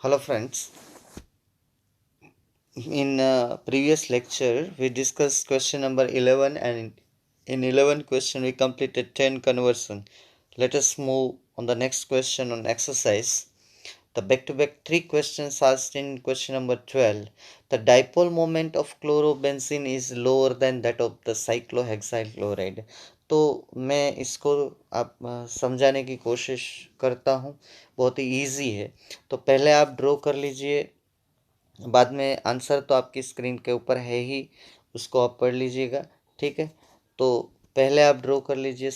Hello friends, in previous lecture we discussed question number 11 and in 11 question we completed 10 conversion. Let us move on the next question on exercise. The back-to-back 3 questions asked in question number 12. The dipole moment of chlorobenzene is lower than that of the cyclohexyl chloride. तो मैं इसको आप समझाने की कोशिश करता हूँ, बहुत ही ईजी है। तो पहले आप ड्रॉ कर लीजिए, बाद में आंसर तो आपकी स्क्रीन के ऊपर है ही, उसको आप पढ़ लीजिएगा। ठीक है, तो पहले आप ड्रॉ कर लीजिए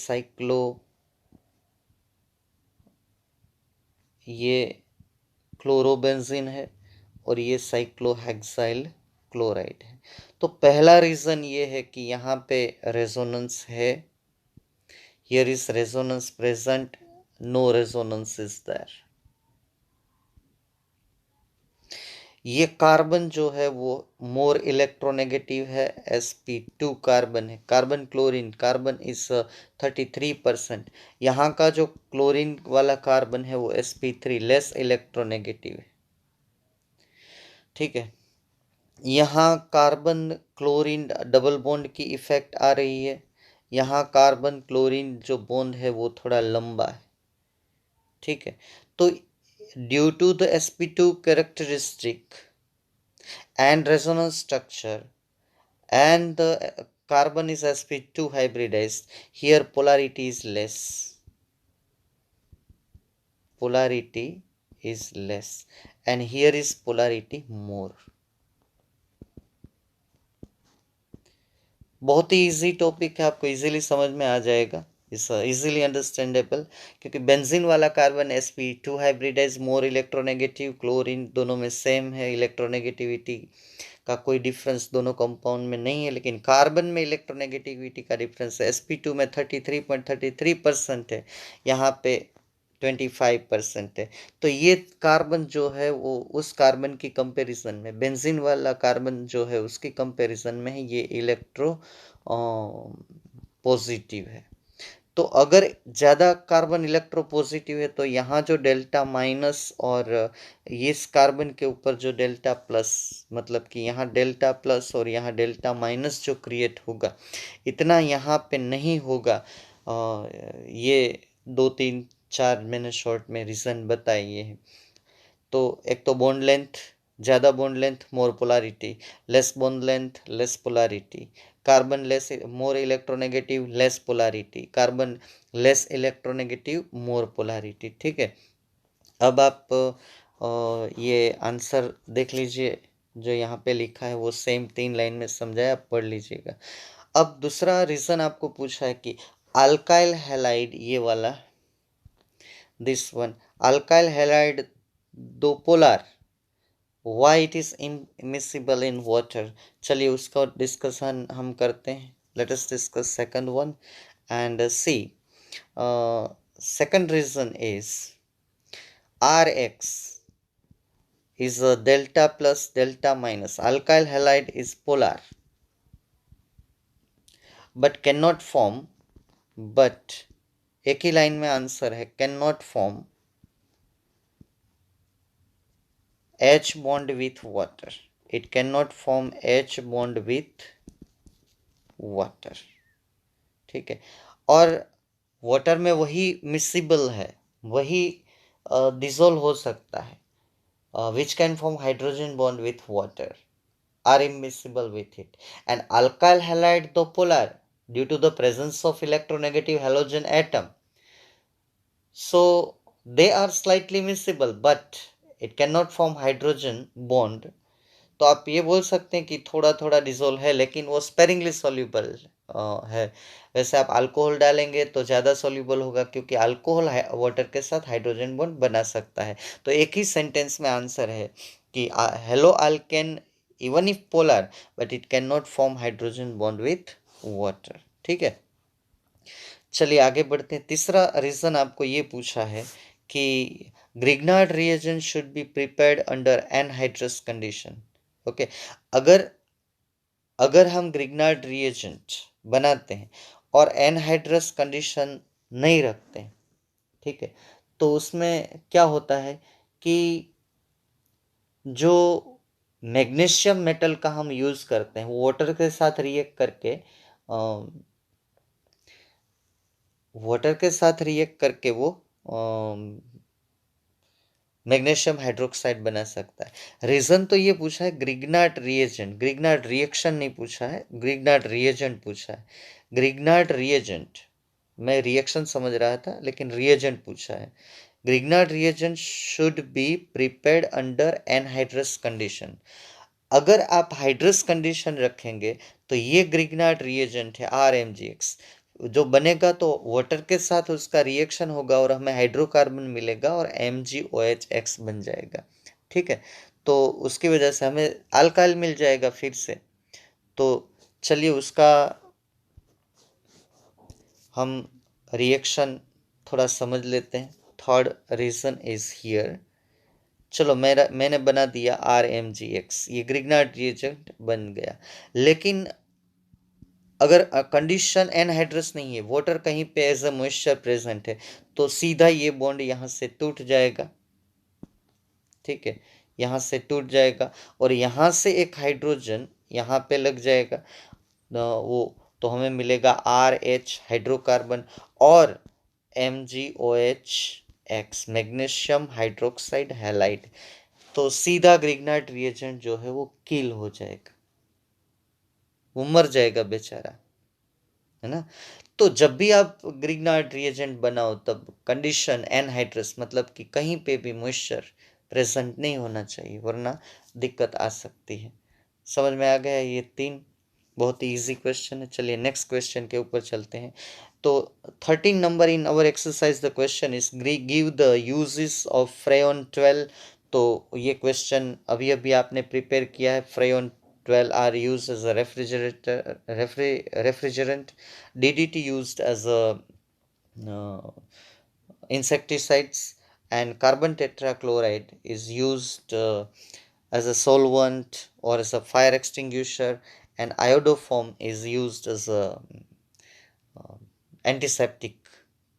ये क्लोरोबेंजीन है और ये साइक्लोहेक्साइल क्लोराइड है। तो पहला रीज़न ये है कि यहाँ पे रेजोनेंस है, here is resonance present, no resonance is there. ये कार्बन जो है वो मोर इलेक्ट्रोनेगेटिव है, sp2 कार्बन है, कार्बन क्लोरीन, कार्बन इज 33%। यहाँ का जो क्लोरीन वाला कार्बन है वो sp3 लेस इलेक्ट्रोनेगेटिव है। ठीक है, यहाँ कार्बन क्लोरीन डबल बॉन्ड की इफेक्ट आ रही है, यहाँ कार्बन क्लोरीन जो बॉन्ड है वो थोड़ा लंबा है। ठीक है, तो due to the sp2 characteristic and resonance structure and the carbon is sp2 hybridized, here polarity is less and here is polarity more. बहुत ही इजी टॉपिक है, आपको इजीली समझ में आ जाएगा, इस इजीली अंडरस्टैंडेबल, क्योंकि बेंजीन वाला carbon sp2 hybridize more electronegative, chlorine दोनों में सेम है, इलेक्ट्रोनेगेटिविटी का कोई डिफरेंस दोनों कंपाउंड में नहीं है, लेकिन कार्बन में इलेक्ट्रोनेगेटिविटी का डिफरेंस है। sp2 में 33.33% है, यहाँ पे 25% है। तो ये कार्बन जो है वो उस कार्बन की कंपैरिजन में, बेंजीन वाला कार्बन जो है उसकी कंपैरिजन में है, ये इलेक्ट्रो पॉजिटिव है। तो अगर ज़्यादा कार्बन इलेक्ट्रो पॉजिटिव है तो यहाँ जो डेल्टा माइनस और इस कार्बन के ऊपर जो डेल्टा प्लस, मतलब कि यहाँ डेल्टा प्लस और यहाँ डेल्टा माइनस जो क्रिएट होगा, इतना यहाँ पे नहीं होगा। ये 2 3 4 मैंने शॉर्ट में रीज़न बताइए हैं। तो एक तो बॉन्ड लेंथ, ज़्यादा bond length more polarity, less bond length less polarity, carbon less more electronegative less polarity, carbon less electronegative more polarity. ठीक है, अब आप ये आंसर देख लीजिए, जो यहाँ पे लिखा है वो सेम 3 लाइन में समझाया, आप पढ़ लीजिएगा। अब दूसरा रीज़न आपको पूछा है कि अल्काइल हैलाइड, ये वाला दिस वन, अल्काइल हैलाइड दो polar, why it is immiscible in water। चलिए उसका डिस्कशन हम करते हैं। let us discuss second one and see second reason is Rx is a delta plus delta minus, alkyl halide is polar but cannot form, but एक ही line में answer है, cannot form H bond with water, it cannot form H bond with water। ठीक है, और water में वही miscible है, वही डिजोल्व हो सकता है, which can form hydrogen bond with water are immiscible with it, and alkyl halide though polar due to the presence of electronegative halogen atom, so they are slightly miscible but it cannot form hydrogen bond। तो आप ये बोल सकते हैं कि थोड़ा थोड़ा dissolve है, लेकिन वो स्पेरिंगली सॉल्यूबल है। वैसे आप अल्कोहल डालेंगे तो ज़्यादा सॉल्यूबल होगा, क्योंकि अल्कोहल वाटर के साथ हाइड्रोजन बॉन्ड बना सकता है। तो एक ही सेंटेंस में आंसर है कि hello alkane even if polar but it can not form hydrogen bond with water. ठीक है, चलिए आगे बढ़ते हैं। तीसरा रीज़न आपको ये पूछा है कि Grignard reagent should be prepared under anhydrous condition. Okay, अगर हम ग्रिग्नार्ड रिएजेंट बनाते हैं और एनहाइड्रस कंडीशन नहीं रखते हैं, ठीक है, तो उसमें क्या होता है कि जो मैग्नीशियम मेटल का हम यूज करते हैं वो वाटर के साथ रिएक्ट करके वो मैग्नीशियम हाइड्रोक्साइड बना सकता है। रीजन तो ये पूछा है ग्रिग्नार्ड रिएजेंट, ग्रिग्नार्ड रिएक्शन नहीं पूछा है, ग्रिग्नार्ड रिएजेंट पूछा है। ग्रिग्नार्ड रिएजेंट, मैं रिएक्शन समझ रहा था लेकिन रिएजेंट पूछा है। Grignard reagent should be prepared under anhydrous condition. अगर आप हाइड्रस कंडीशन रखेंगे तो ये ग्रिग्नार्ड रिएजेंट है RMgX जो बनेगा तो वाटर के साथ उसका रिएक्शन होगा और हमें हाइड्रोकार्बन मिलेगा और MgOH बन जाएगा। ठीक है, तो उसकी वजह से हमें अल्काइल मिल जाएगा फिर से। तो चलिए उसका हम रिएक्शन थोड़ा समझ लेते हैं। Third reason is here. चलो मैंने बना दिया RMgX, ये ग्रिग्नार्ड रिएजेंट बन गया। लेकिन अगर कंडीशन एनहाइड्रस नहीं है, वाटर कहीं पे एज अ मॉइस्चर प्रेजेंट है, तो सीधा ये बॉन्ड यहाँ से टूट जाएगा। ठीक है, यहाँ से टूट जाएगा और यहाँ से एक हाइड्रोजन यहाँ पे लग जाएगा, वो तो हमें मिलेगा RH हाइड्रोकार्बन और MgOH मैग्नीशियम हाइड्रोक्साइड हैलाइड। तो सीधा ग्रिग्नार्ड रिएजेंट जो है वो किल हो जाएगा, वो मर जाएगा बेचारा, है ना। तो जब भी आप ग्रिग्नार्ड रिएजेंट बनाओ तब कंडीशन एनहाइड्रस मतलब कि कहीं पे भी मॉइस्चर प्रेजेंट नहीं होना चाहिए, वरना दिक्कत आ सकती है। समझ में आ गया? ये तीन बहुत ही इजी क्वेश्चन है। चलिए नेक्स्ट क्वेश्चन के ऊपर चलते हैं। तो 13 number in our exercise the question is give the uses of freon 12। तो ये क्वेश्चन अभी अभी आपने प्रिपेयर किया है। फ्रेयन 12 are used as a refrigerant. DDT used as a uh, insecticides, and carbon tetrachloride is used as a solvent or as a fire extinguisher, and iodoform is used as a antiseptic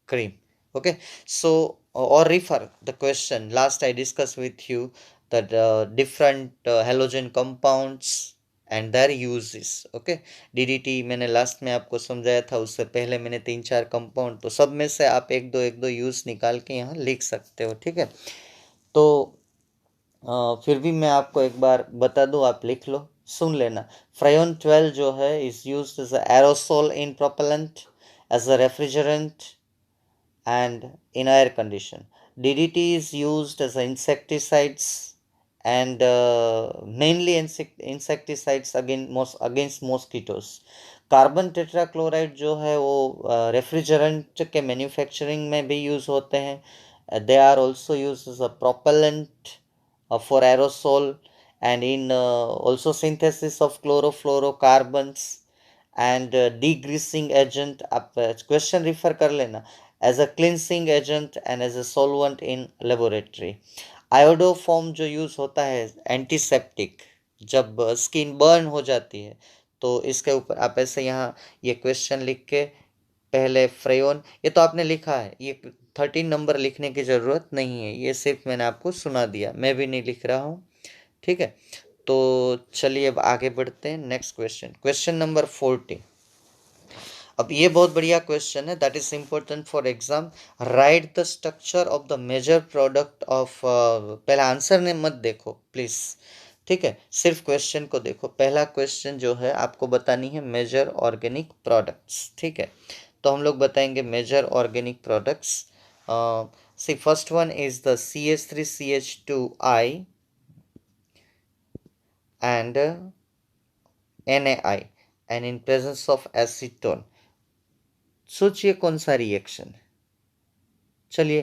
cream. Okay, so or refer the question last I discussed with you that different halogen compounds and there uses. Okay, DDT मैंने last में आपको समझाया था, उससे पहले मैंने 3-4 compound, तो सब में से आप एक दो यूज निकाल के यहाँ लिख सकते हो। ठीक है, तो फिर भी मैं आपको एक बार बता दूं, आप लिख लो, सुन लेना। फ्रेयन 12 जो है is used as aerosol in propellant, as a refrigerant and in air condition. DDT is used as insecticides and mainly insecticides against mosquitoes. Carbon tetrachloride जो है वो रेफ्रिजरेंट के मैन्युफैक्चरिंग में भी यूज होते हैं। They are also use as a propellant for aerosol and in also synthesis of chlorofluorocarbons and degreasing agent। आप question refer कर लेना। As a cleansing agent and as a solvent in laboratory. Iodoform जो use होता है antiseptic, जब skin burn हो जाती है, तो इसके ऊपर आप ऐसे यहाँ ये क्वेश्चन लिख के पहले फ्रेयोन, ये तो आपने लिखा है, ये 13 नंबर लिखने की ज़रूरत नहीं है, ये सिर्फ मैंने आपको सुना दिया, मैं भी नहीं लिख रहा हूँ। ठीक है, तो चलिए अब आगे बढ़ते हैं। Next question, question number 14। अब ये बहुत बढ़िया क्वेश्चन है, that is important for exam. Write the structure of the major product of, पहला आंसर ने मत देखो प्लीज। ठीक है, सिर्फ क्वेश्चन को देखो। पहला क्वेश्चन जो है आपको बतानी है मेजर ऑर्गेनिक प्रोडक्ट्स। ठीक है, तो हम लोग बताएंगे major organic products. See first one is the CH3CH2I and NaI and in presence of acetone। सोचिए कौन सा रिएक्शन है। चलिए,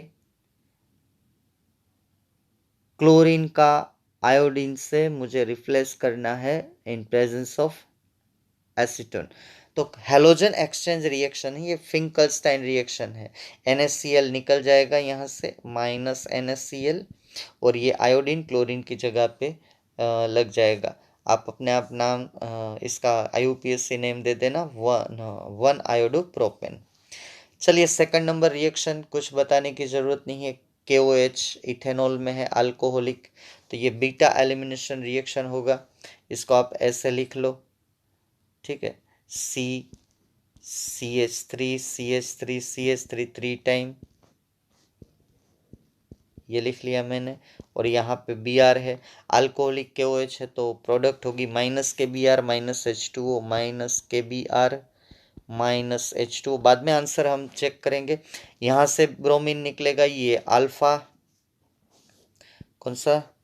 क्लोरीन का आयोडीन से मुझे रिप्लेस करना है इन प्रेजेंस ऑफ एसीटोन। तो हैलोजन एक्सचेंज रिएक्शन है ये, फिंकलस्टाइन रिएक्शन है। NaCl निकल जाएगा यहाँ से, माइनस NaCl, और ये आयोडीन क्लोरीन की जगह पे लग जाएगा। आप अपने आप नाम इसका IUPAC नेम दे देना, 1 आयोडोप्रोपेन। चलिए सेकंड नंबर रिएक्शन कुछ बताने की ज़रूरत नहीं है, KOH इथेनॉल में है अल्कोहलिक, तो ये बीटा एलिमिनेशन रिएक्शन होगा, इसको आप ऐसे लिख लो, ठीक है, CH3 3 टाइम, ये लिख लिया मैंने। और यहाँ पे Br है, अल्कोहलिक KOH है तो प्रोडक्ट होगी minus KBr minus H2O minus KBr minus H2O। बाद में आंसर हम चेक करेंगे। यहाँ से ब्रोमीन निकलेगा, ये अल्फा, कौन सा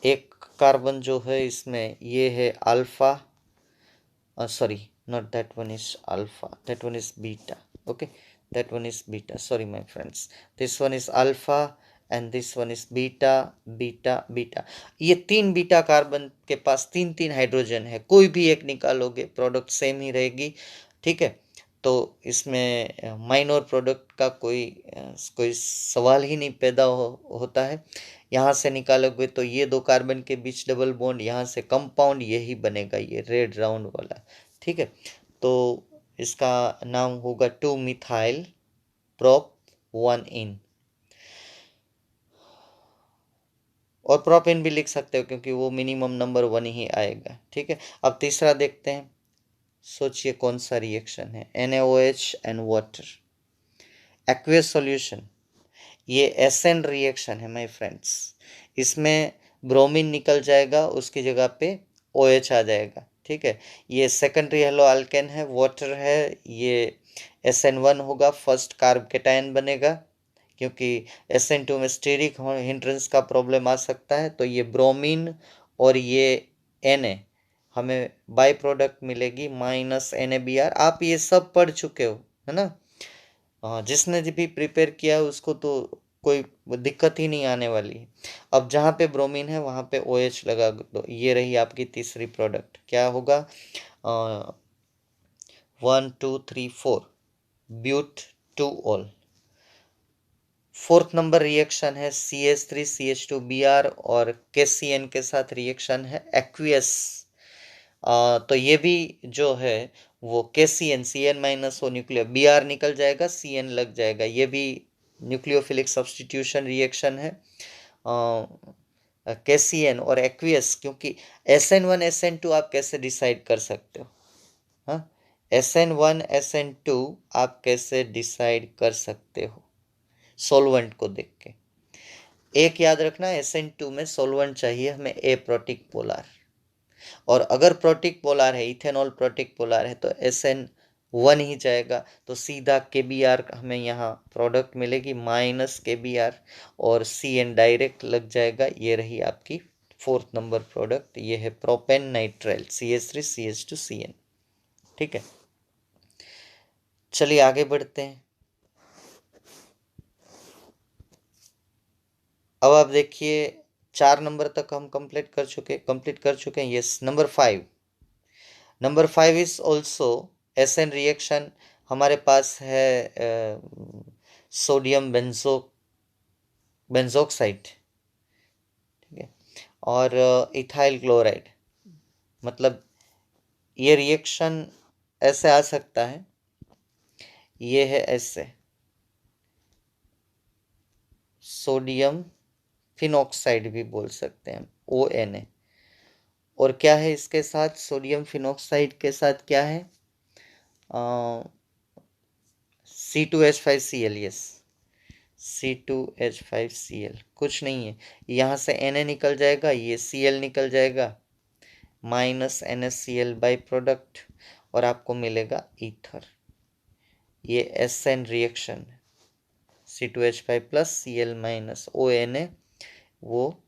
एक कार्बन जो है इसमें ये है alpha, sorry, not that one is alpha, that one is beta, okay, that one is beta, sorry my friends, this one is alpha and this one is beta, beta, beta। ये तीन beta carbon के पास तीन तीन hydrogen है, कोई भी एक निकालोगे प्रोडक्ट सेम ही रहेगी, ठीक है। तो इसमें माइनर प्रोडक्ट का कोई सवाल ही नहीं पैदा होता है। यहाँ से निकालोगे तो ये दो कार्बन के बीच डबल बॉन्ड, यहाँ से कंपाउंड यही बनेगा, ये रेड राउंड वाला, ठीक है। तो इसका नाम होगा 2 मिथाइल प्रोप 1 इन, और प्रोपेन भी लिख सकते हो क्योंकि वो मिनिमम नंबर 1 ही आएगा, ठीक है। अब तीसरा देखते हैं, सोचिए कौन सा रिएक्शन है, NaOH and water, aqueous solution, ये एसएन रिएक्शन है माय फ्रेंड्स। इसमें ब्रोमीन निकल जाएगा, उसकी जगह पे OH आ जाएगा, ठीक है। ये सेकेंडरी हेलो अल्केन है, वाटर है, ये SN1 होगा, फर्स्ट कार्ब केटायन बनेगा, क्योंकि SN2 में स्टेरिक हिंड्रेंस का प्रॉब्लम आ सकता है। तो ये ब्रोमीन और ये Na, हमें बाई प्रोडक्ट मिलेगी माइनस NaBr। आप ये सब पढ़ चुके हो, है ना, जिसने भी प्रिपेयर किया है उसको तो कोई दिक्कत ही नहीं आने वाली है। अब जहाँ पे ब्रोमीन है वहाँ पे OH लगा दो, ये रही आपकी तीसरी प्रोडक्ट, क्या होगा, 1 2 3 4 but 2 ol. Fourth number reaction है CH3CH2Br और KCN के साथ रिएक्शन है एक्वियस। तो ये भी जो है वो KCN, CN माइनस हो न्यूक्लियर, Br निकल जाएगा, CN लग जाएगा, ये भी न्यूक्लियोफिलिक सब्स्टिट्यूशन रिएक्शन है। KCN और एक्वियस, क्योंकि SN1 SN2 आप कैसे डिसाइड कर सकते हो, हाँ, SN1 SN2 आप कैसे डिसाइड कर सकते हो सॉल्वेंट को देख के। एक याद रखना, SN2 में सॉल्वेंट चाहिए हमें एप्रोटिक पोलर, और अगर प्रोटिक पोलर है, इथेनॉल प्रोटिक पोलर है, तो SN1 ही जाएगा, तो सीधा KBr हमें यहाँ प्रोडक्ट मिलेगी माइनस KBr, और CN डायरेक्ट लग जाएगा, ये रही आपकी फोर्थ नंबर प्रोडक्ट, ये है प्रोपेन नाइट्राइल CH3CH2CN, ठीक है। चलिए आगे बढ़ते हैं। अब आप देखिए 4 नंबर तक हम कंप्लीट कर चुके हैं। Yes, number 5 is also SN reaction, हमारे पास है सोडियम बेंजोक्साइड, ठीक है, और इथाइल क्लोराइड। मतलब ये रिएक्शन ऐसे आ सकता है, ये है ऐसे, सोडियम फिनॉक्साइड भी बोल सकते हैं, ONA। और क्या है इसके साथ, सोडियम फिनॉक्साइड के साथ क्या है, C2H5Cl, यस, C2H5Cl, कुछ नहीं है, यहाँ से Na निकल जाएगा, ये Cl निकल जाएगा, माइनस NaCl बाई प्रोडक्ट, और आपको मिलेगा ईथर। ये SN reaction, C2H5 plus Cl minus ONA, वो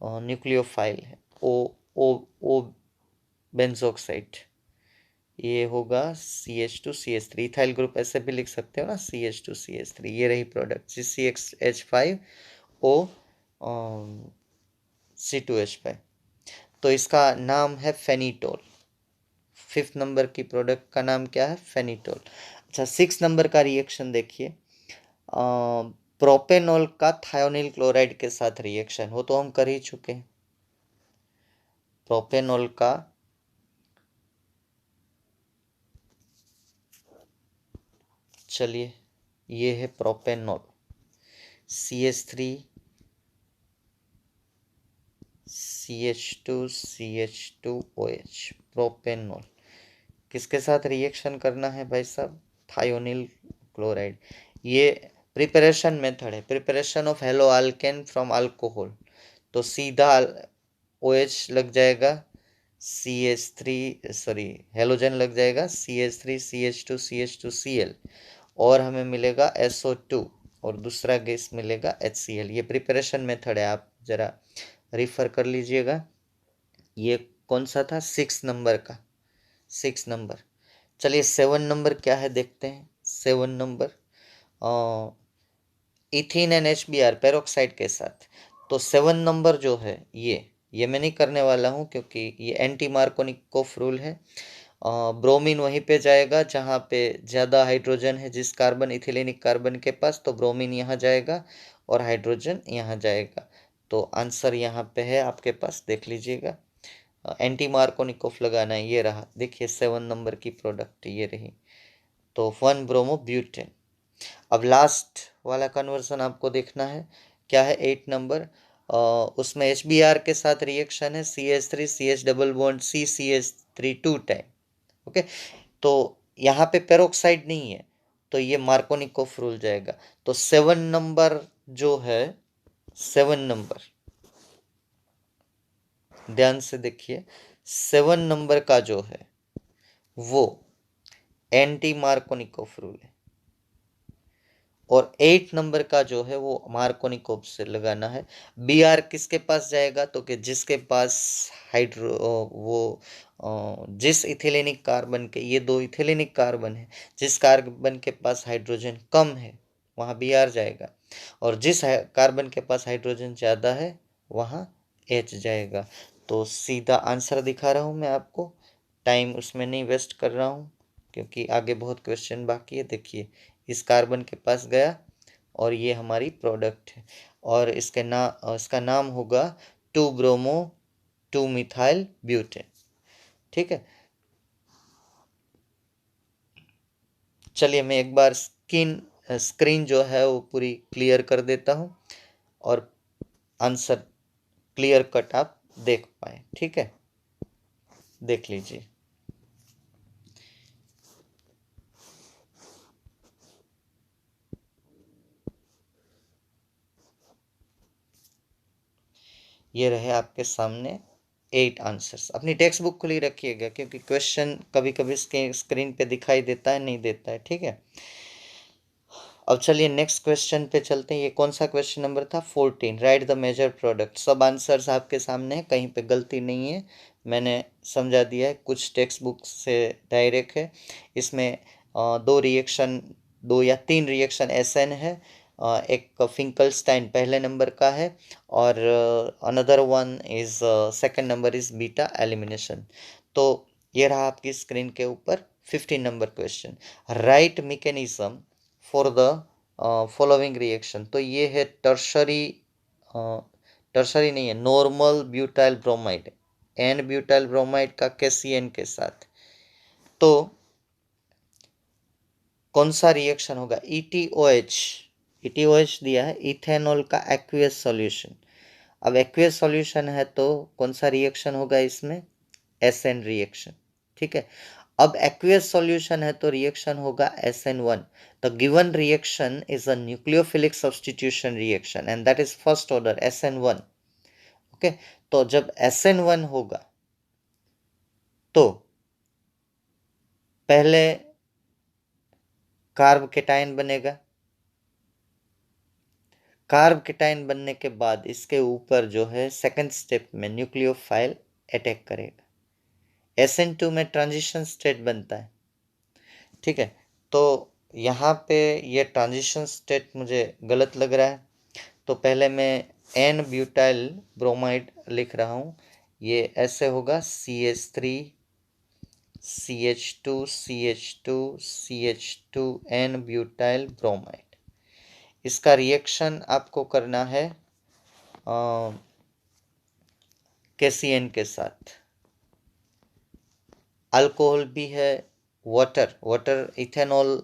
न्यूक्लियोफाइल है, ओ बेंजोक्साइड, ये होगा CH2CH3, इथाइल ग्रुप ऐसे भी लिख सकते हो ना, CH2CH3, ये रही प्रोडक्ट CCH5O C2H5। तो इसका नाम है फेनिटोल। 5th नंबर की प्रोडक्ट का नाम क्या है, फेनिटोल। अच्छा, 6 नंबर का रिएक्शन देखिए, प्रोपेनॉल का थायोनिल क्लोराइड के साथ रिएक्शन हो, तो हम कर ही चुके हैं। प्रोपेनॉल का चलिए, ये है propanol CH3 CH2 CH2OH, propanol. किसके साथ रिएक्शन करना है भाई साहब? Thionyl chloride. ये प्रिपरेशन मेथड है, preparation of hello alkane from alcohol. तो सीधा OH लग जाएगा, CH3 सॉरी हेलोजन लग जाएगा, CH3 CH2 CH2 Cl, और हमें मिलेगा SO2, और दूसरा गैस मिलेगा HCl। ये प्रिपरेशन मेथड है, आप जरा रिफर कर लीजिएगा। ये कौन सा था? 6 नंबर का, 6 नंबर। चलिए 7 नंबर क्या है देखते हैं। 7 number ethene and HBr peroxide के साथ। तो 7 नंबर जो है ये मैं नहीं करने वाला हूँ, क्योंकि ये एंटी मार्कोनिकोफ रूल है। ब्रोमीन वहीं पे जाएगा जहाँ पे ज़्यादा हाइड्रोजन है, जिस कार्बन इथिलीनिक कार्बन के पास, तो ब्रोमीन यहाँ जाएगा और हाइड्रोजन यहाँ जाएगा। तो आंसर यहाँ पे है आपके पास, देख लीजिएगा। एंटी मार्कोनिकोफ लगाना है, ये रहा, देखिए 7 नंबर की प्रोडक्ट ये रही। तो 1 ब्रोमो ब्यूटेन। अब लास्ट वाला कन्वर्सन आपको देखना है, क्या है? 8 नंबर। उसमें HBr के साथ रिएक्शन है, CH3 CH double bond CCH3 2 time. Okay, तो यहाँ पे पेरोक्साइड नहीं है, तो ये मार्कोनिकोफ रूल जाएगा। तो 7 नंबर जो है, 7 नंबर ध्यान से देखिए, 7 नंबर का जो है वो एंटी मार्कोनिकोफ रूल है, और 8 नंबर का जो है वो मार्कोनिकोफ से लगाना है। Br किसके पास जाएगा? तो कि जिसके पास हाइड्रो वो जिस इथिलीनिक कार्बन के, ये दो इथिलीनिक कार्बन है, जिस कार्बन के पास हाइड्रोजन कम है वहाँ Br जाएगा, और जिस कार्बन के पास हाइड्रोजन ज़्यादा है वहाँ H जाएगा। तो सीधा आंसर दिखा रहा हूँ मैं आपको, टाइम उसमें नहीं वेस्ट कर रहा हूँ, क्योंकि आगे बहुत क्वेश्चन बाकी है। देखिए, इस कार्बन के पास गया और ये हमारी प्रोडक्ट है, और इसका नाम होगा 2 ब्रोमो 2 मिथाइल ब्यूटेन। ठीक है, चलिए मैं एक बार स्क्रीन जो है वो पूरी क्लियर कर देता हूँ, और आंसर क्लियर कट आप देख पाए। ठीक है, देख लीजिए। ये रहे आपके सामने 8 आंसर्स। अपनी टेक्स्ट बुक खुली रखिएगा, क्योंकि क्वेश्चन कभी कभी स्क्रीन पे दिखाई देता है, नहीं देता है। ठीक है, अब चलिए नेक्स्ट क्वेश्चन पे चलते हैं। ये कौन सा क्वेश्चन नंबर था? 14। Write the major product. सब आंसर्स आपके सामने है, कहीं पे गलती नहीं है, मैंने समझा दिया है। कुछ टेक्स्ट बुक से डायरेक्ट है। इसमें दो या तीन रिएक्शन SN है। एक फिंकलस्टाइन पहले नंबर का है, और another one is second number is beta elimination. तो ये रहा आपकी स्क्रीन के ऊपर 15 number question. Write mechanism for the following reaction. तो ये है टर्शरी नहीं है, normal butyl bromide, n butyl bromide का KCN के साथ। तो कौन सा रिएक्शन होगा? ETOH दिया है, इथेनॉल का एक्वियस सॉल्यूशन। अब एक्वियस सॉल्यूशन है तो कौन सा रिएक्शन होगा इसमें? SN reaction. ठीक है, अब एक्वियस सॉल्यूशन है तो रिएक्शन होगा SN1। The given reaction is a nucleophilic substitution reaction and that is first order SN1। Okay, तो जब SN1 होगा तो पहले कार्ब केटायन बनेगा, कार्ब केटायन बनने के बाद इसके ऊपर जो है सेकंड स्टेप में न्यूक्लियोफाइल अटैक करेगा। SN2 में ट्रांजिशन स्टेट बनता है। ठीक है, तो यहाँ पे ये ट्रांजिशन स्टेट मुझे गलत लग रहा है, तो पहले मैं N ब्यूटाइल ब्रोमाइड लिख रहा हूँ। ये ऐसे होगा CH3 CH2 CH2 CH2 N butyl bromide. इसका रिएक्शन आपको करना है KCN के साथ। अल्कोहल भी है, वाटर इथेनॉल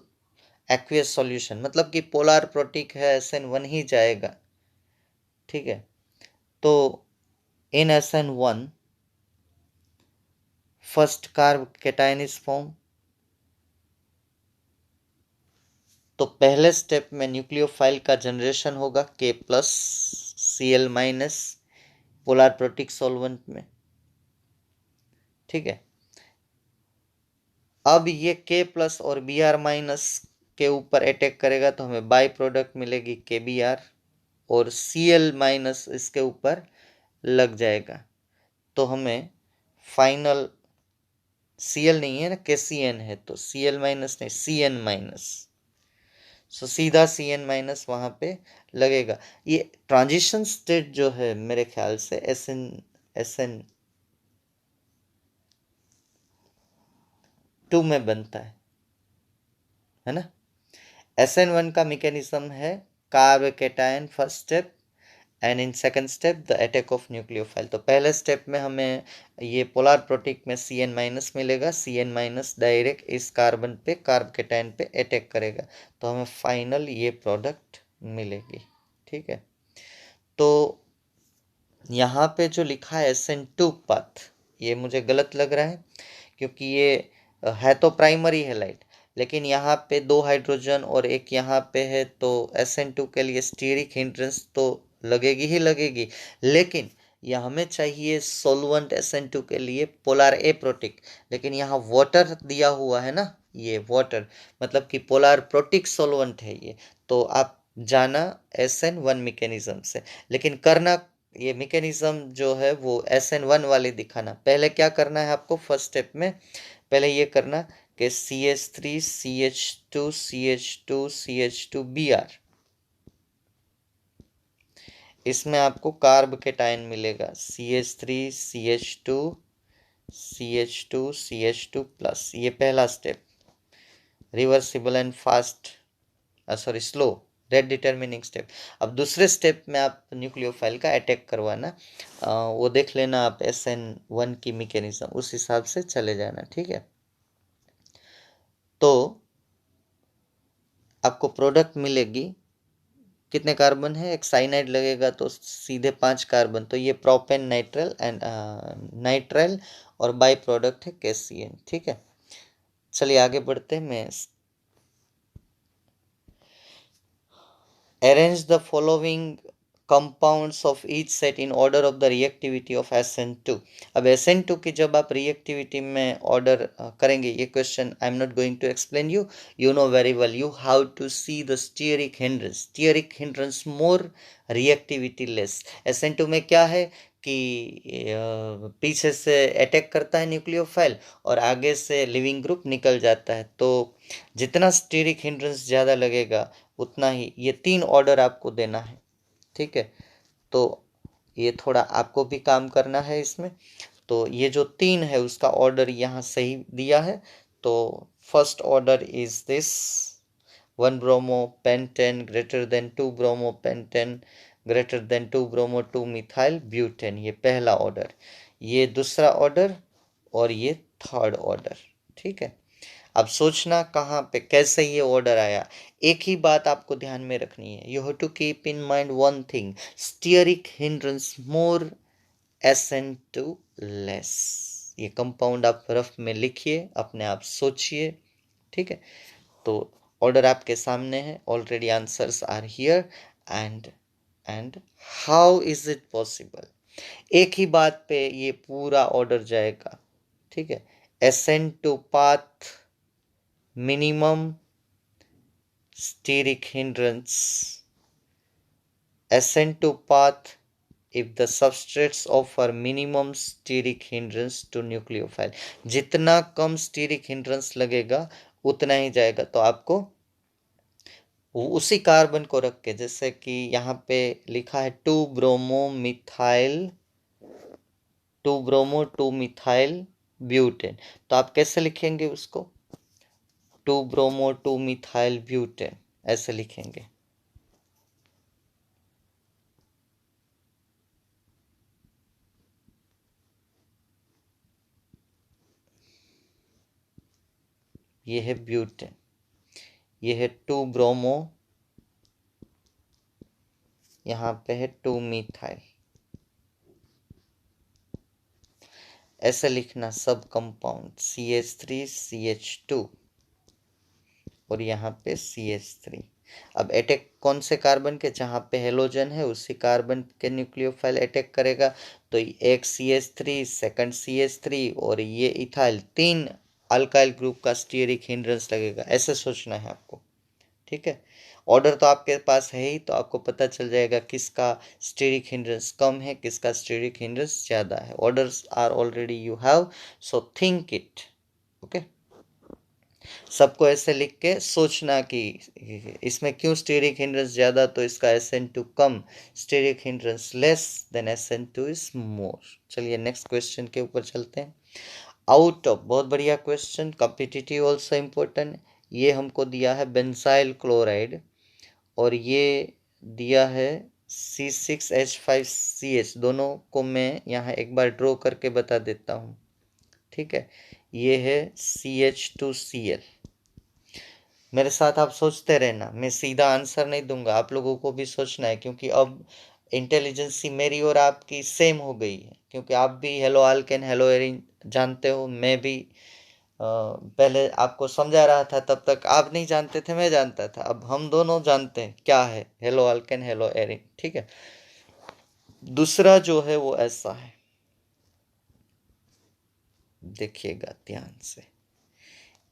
एक्वियस सॉल्यूशन, मतलब कि पोलर प्रोटिक है, SN1 ही जाएगा। ठीक है, तो इन SN1 first carb cation is form. तो पहले स्टेप में न्यूक्लियोफाइल का जनरेशन होगा K+Cl- पोलर प्रोटिक सॉल्वेंट में। ठीक है, अब ये K+ और Br- के ऊपर अटैक करेगा तो हमें बाई प्रोडक्ट मिलेगी KBr, और Cl- इसके ऊपर लग जाएगा तो हमें फाइनल Cl नहीं है ना, KCN है, तो Cl- नहीं Cn-, सो सीधा Cn- वहां पे लगेगा। ये ट्रांजिशन स्टेट जो है मेरे ख्याल से SN2 में बनता है ना। SN1 का मैकेनिज्म है carb cation first step, and in second step the attack of nucleophile. तो पहले स्टेप में हमें ये पोलर प्रोटिक में Cn- मिलेगा, Cn- डायरेक्ट इस कार्बन पे, कार्ब कैटायन पे अटैक करेगा तो हमें फाइनल ये प्रोडक्ट मिलेगी। ठीक है, तो यहाँ पे जो लिखा है SN2 पाथ, ये मुझे गलत लग रहा है क्योंकि ये है तो प्राइमरी हैलाइड, लेकिन यहाँ पे 2 हाइड्रोजन और एक यहाँ पे है, तो SN2 के लिए स्टीरिक हिंड्रेंस तो लगेगी ही लगेगी, लेकिन यह हमें चाहिए सोलवेंट SN2 के लिए पोलर ए प्रोटिक, लेकिन यहाँ वाटर दिया हुआ है ना, ये वाटर मतलब कि पोलर प्रोटिक सोलवेंट है ये, तो आप जाना SN1 मैकेनिज्म से, लेकिन करना ये मैकेनिज्म जो है वो SN1 वाले दिखाना। पहले क्या करना है आपको फर्स्ट स्टेप में, पहले ये करना कि CH3 CH2 CH2 CH2Br, इसमें आपको कार्ब कैटायन मिलेगा CH3 CH2 CH2 CH2+, ये पहला step, reversible and fast, sorry slow rate determining step. अब दूसरे स्टेप में आप न्यूक्लियोफाइल का अटैक करवाना, वो देख लेना आप SN1 की मैकेनिज्म, उस हिसाब से चले जाना। ठीक है, तो आपको प्रोडक्ट मिलेगी, कितने कार्बन है, एक साइनाइड लगेगा तो सीधे 5 कार्बन, तो ये प्रोपेन नाइट्रल एंड नाइट्रल, और बाई प्रोडक्ट है KCN। ठीक है, चलिए आगे बढ़ते हैं। मैं arrange the following compounds of each set in order of the reactivity of SN2। अब SN2 की जब आप रिएक्टिविटी में ऑर्डर करेंगे, ये question I am not going to explain you know very well, you how to see the steric hindrance more, reactivity less. SN2 में क्या है कि पीछे से अटैक करता है न्यूक्लियोफाइल और आगे से लिविंग ग्रुप निकल जाता है, तो जितना स्टीरिक हिंड्रेंस ज़्यादा लगेगा उतना ही, ये 3 ऑर्डर आपको देना है। ठीक है, तो ये थोड़ा आपको भी काम करना है इसमें। तो ये जो 3 है उसका ऑर्डर यहाँ सही दिया है। तो first order is this, 1 bromo pentane greater than 2 bromo pentane greater than 2 bromo 2 methyl butane, ये पहला ऑर्डर, ये दूसरा ऑर्डर, और ये थर्ड ऑर्डर। ठीक है, अब सोचना कहाँ पे कैसे ये ऑर्डर आया। एक ही बात आपको ध्यान में रखनी है, you have to keep in mind one thing, steric hindrance more SN2 less. ये कंपाउंड आप रफ में लिखिए, अपने आप सोचिए। ठीक है, तो ऑर्डर आपके सामने है, already answers are here, and and how is it possible, एक ही बात पे ये पूरा ऑर्डर जाएगा। ठीक है, SN2 path minimum steric hindrance, SN2 path if the substrates offer minimum steric hindrance to nucleophile, जितना कम steric hindrance लगेगा उतना ही जाएगा। तो आपको उसी कार्बन को रख के, जैसे कि यहाँ पे लिखा है 2 bromo methyl 2 bromo 2 methyl butane, तो आप कैसे लिखेंगे उसको, 2 ब्रोमो 2 मिथाइल ब्यूटेन ऐसे लिखेंगे। ये है ब्यूटेन, ये है 2 ब्रोमो, यहाँ पे है 2 मिथाइल। ऐसे लिखना सब कंपाउंड CH3CH2 और यहाँ पे CH3। अब अटैक कौन से कार्बन के, जहाँ पे हेलोजन है उसी कार्बन के न्यूक्लियोफाइल अटैक करेगा। तो एक CH3, सेकंड CH3 और ये इथाइल, 3 अल्काइल ग्रुप का स्टीयरिक हिंड्रेंस लगेगा। ऐसे सोचना है आपको, ठीक है। ऑर्डर तो आपके पास है ही, तो आपको पता चल जाएगा किसका स्टीयरिक हिंड्रेंस कम है, किसका स्टीयरिक हिंड्रेंस ज़्यादा है। Orders are already you have, so think it, okay. सबको ऐसे लिख के सोचना कि इसमें क्यों स्टीयरिक हिंड्रेंस ज़्यादा, तो इसका SN2 come, stearic hindrance less than SN2 is more. चलिए नेक्स्ट क्वेश्चन के ऊपर चलते हैं। आउट ऑफ, बहुत बढ़िया क्वेश्चन, कॉम्पिटिटिव ऑल्सो इम्पोर्टेंट। ये हमको दिया है बेंजाइल क्लोराइड और ये दिया है C6H5CH। दोनों को मैं यहाँ एक बार ड्रॉ करके बता देता हूँ, ठीक है। ये है CH2Cl। मेरे साथ आप सोचते रहना, मैं सीधा आंसर नहीं दूंगा, आप लोगों को भी सोचना है, क्योंकि अब इंटेलिजेंसी मेरी और आपकी सेम हो गई है। क्योंकि आप भी हेलो अल्केन हेलो एरिन जानते हो, मैं भी पहले आपको समझा रहा था, तब तक आप नहीं जानते थे, मैं जानता था। अब हम दोनों जानते हैं क्या है हेलो अल्केन हेलो एरिन, ठीक है। दूसरा जो है वो ऐसा है, देखिएगा ध्यान से।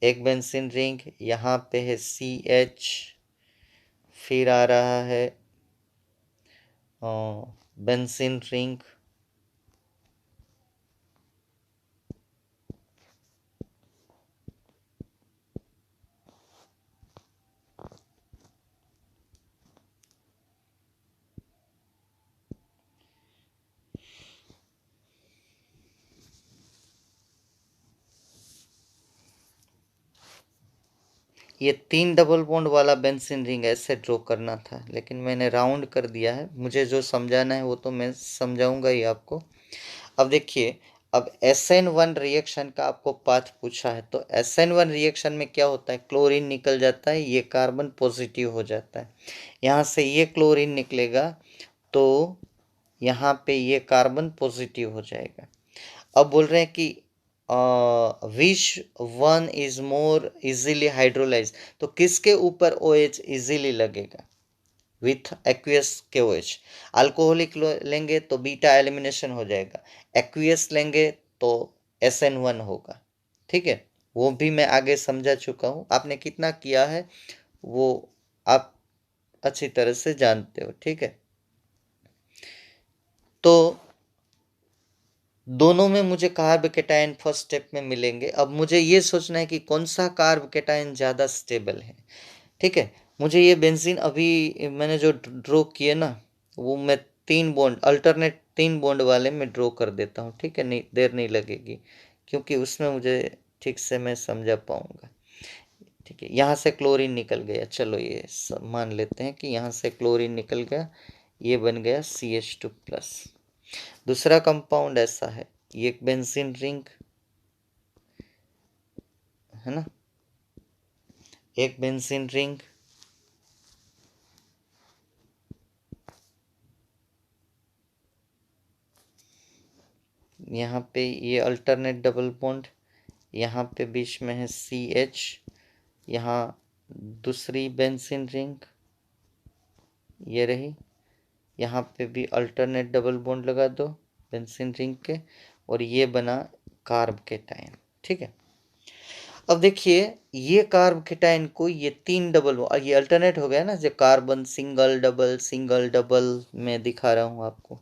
एक बेंजीन रिंग, यहाँ पे है CH, फिर आ रहा है बेंजीन रिंग, ये 3 डबल बॉन्ड वाला बेंजीन रिंग ऐसे ड्रॉ करना था, लेकिन मैंने राउंड कर दिया है। मुझे जो समझाना है वो तो मैं समझाऊंगा ही आपको। अब देखिए, अब SN1 रिएक्शन का आपको पाथ पूछा है, तो SN1 रिएक्शन में क्या होता है, क्लोरीन निकल जाता है, ये कार्बन पॉजिटिव हो जाता है। यहाँ से ये क्लोरीन निकलेगा तो यहाँ पे ये कार्बन पॉजिटिव हो जाएगा। अब बोल रहे हैं कि which one is more easily hydrolyse, तो किसके ऊपर OH इजीली लगेगा, विथ एक्वियस KOH। अल्कोहलिक लेंगे तो बीटा एलिमिनेशन हो जाएगा, एक्वियस लेंगे तो SN1 होगा, ठीक है। वो भी मैं आगे समझा चुका हूँ, आपने कितना किया है वो आप अच्छी तरह से जानते हो, ठीक है। तो दोनों में मुझे कार्ब केटायन फर्स्ट स्टेप में मिलेंगे। अब मुझे ये सोचना है कि कौन सा कार्ब केटायन ज़्यादा स्टेबल है, ठीक है। मुझे ये बेंजीन अभी मैंने जो ड्रॉ किए ना, वो मैं 3 बॉन्ड अल्टरनेट 3 बॉन्ड वाले में ड्रॉ कर देता हूँ, ठीक है। नहीं, देर नहीं लगेगी, क्योंकि उसमें मुझे ठीक से मैं समझा पाऊँगा, ठीक है। यहाँ से क्लोरीन निकल गया, चलो ये मान लेते हैं कि यहाँ से क्लोरीन निकल गया, ये बन गया CH2+। दूसरा कंपाउंड ऐसा है, ये एक बेंजीन रिंग है ना, एक बेंजीन रिंग, यहाँ पे ये अल्टरनेट डबल बॉन्ड, यहाँ पे बीच में है CH, यहाँ दूसरी बेंजीन रिंग ये रही, यहाँ पे भी अल्टरनेट डबल बॉन्ड लगा दो बेंजीन रिंग के, और ये बना कार्ब केटायन, ठीक है। अब देखिए, ये कार्ब केटायन को ये 3 डबल, ये अल्टरनेट हो गया ना, जो कार्बन सिंगल डबल मैं दिखा रहा हूँ आपको।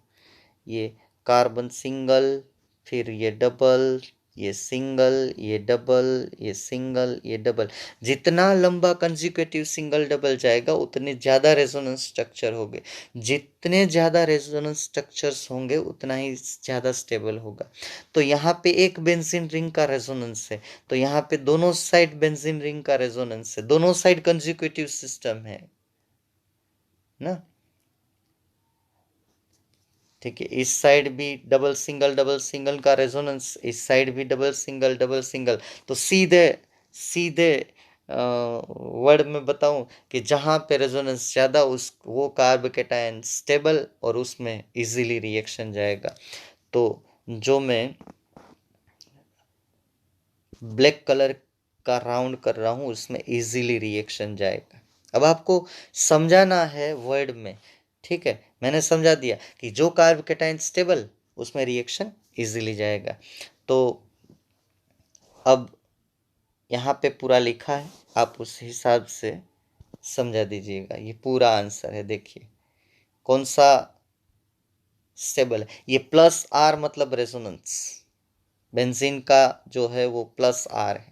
ये कार्बन सिंगल, फिर ये डबल, ये सिंगल, ये डबल, ये सिंगल, ये डबल। जितना लंबा कंजिक्यूटिव सिंगल डबल जाएगा उतने ज़्यादा रेजोनेंस स्ट्रक्चर होंगे, जितने ज़्यादा रेजोनेंस स्ट्रक्चर्स होंगे उतना ही ज़्यादा स्टेबल होगा। तो यहाँ पे एक बेंजीन रिंग का रेजोनेंस है, तो यहाँ पे दोनों साइड बेंजीन रिंग का रेजोनेंस है, दोनों साइड कंजिक्यूटिव सिस्टम है ना, ठीक है। इस साइड भी डबल सिंगल का रेजोनेंस, इस साइड भी डबल सिंगल, तो सीधे सीधे वर्ड में बताऊं कि जहाँ पे रेजोनेंस ज़्यादा उस वो कार्ब कैटायन स्टेबल और उसमें इजीली रिएक्शन जाएगा। तो जो मैं ब्लैक कलर का राउंड कर रहा हूँ उसमें इजीली रिएक्शन जाएगा। अब आपको समझाना है वर्ड में, ठीक है, मैंने समझा दिया कि जो कार्ब कैटायन स्टेबल उसमें रिएक्शन इजीली जाएगा। तो अब यहाँ पे पूरा लिखा है, आप उस हिसाब से समझा दीजिएगा। ये पूरा आंसर है, देखिए कौन सा स्टेबल है। ये प्लस आर मतलब रेजोनेंस, बेंजीन का जो है वो प्लस आर है,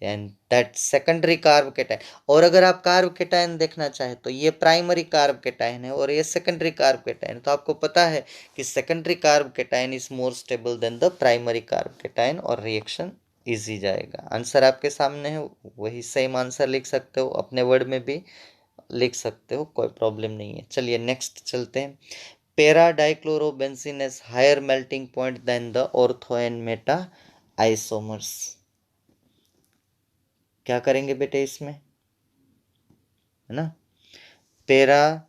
and that secondary carb cation. और अगर आप कार्ब कैटायन देखना चाहें तो ये प्राइमरी कार्ब कैटायन है और ये सेकेंडरी कार्ब कैटायन है। तो आपको पता है कि secondary carb cation is more stable then the primary carb cation और रिएक्शन इजी जाएगा। आंसर आपके सामने है, वही सेम आंसर लिख सकते हो, अपने वर्ड में भी लिख सकते हो, कोई प्रॉब्लम नहीं है। चलिए नेक्स्ट चलते हैं। Para dichlorobenzene has higher melting point than the ortho and meta isomers. क्या करेंगे बेटे इसमें, है ना, para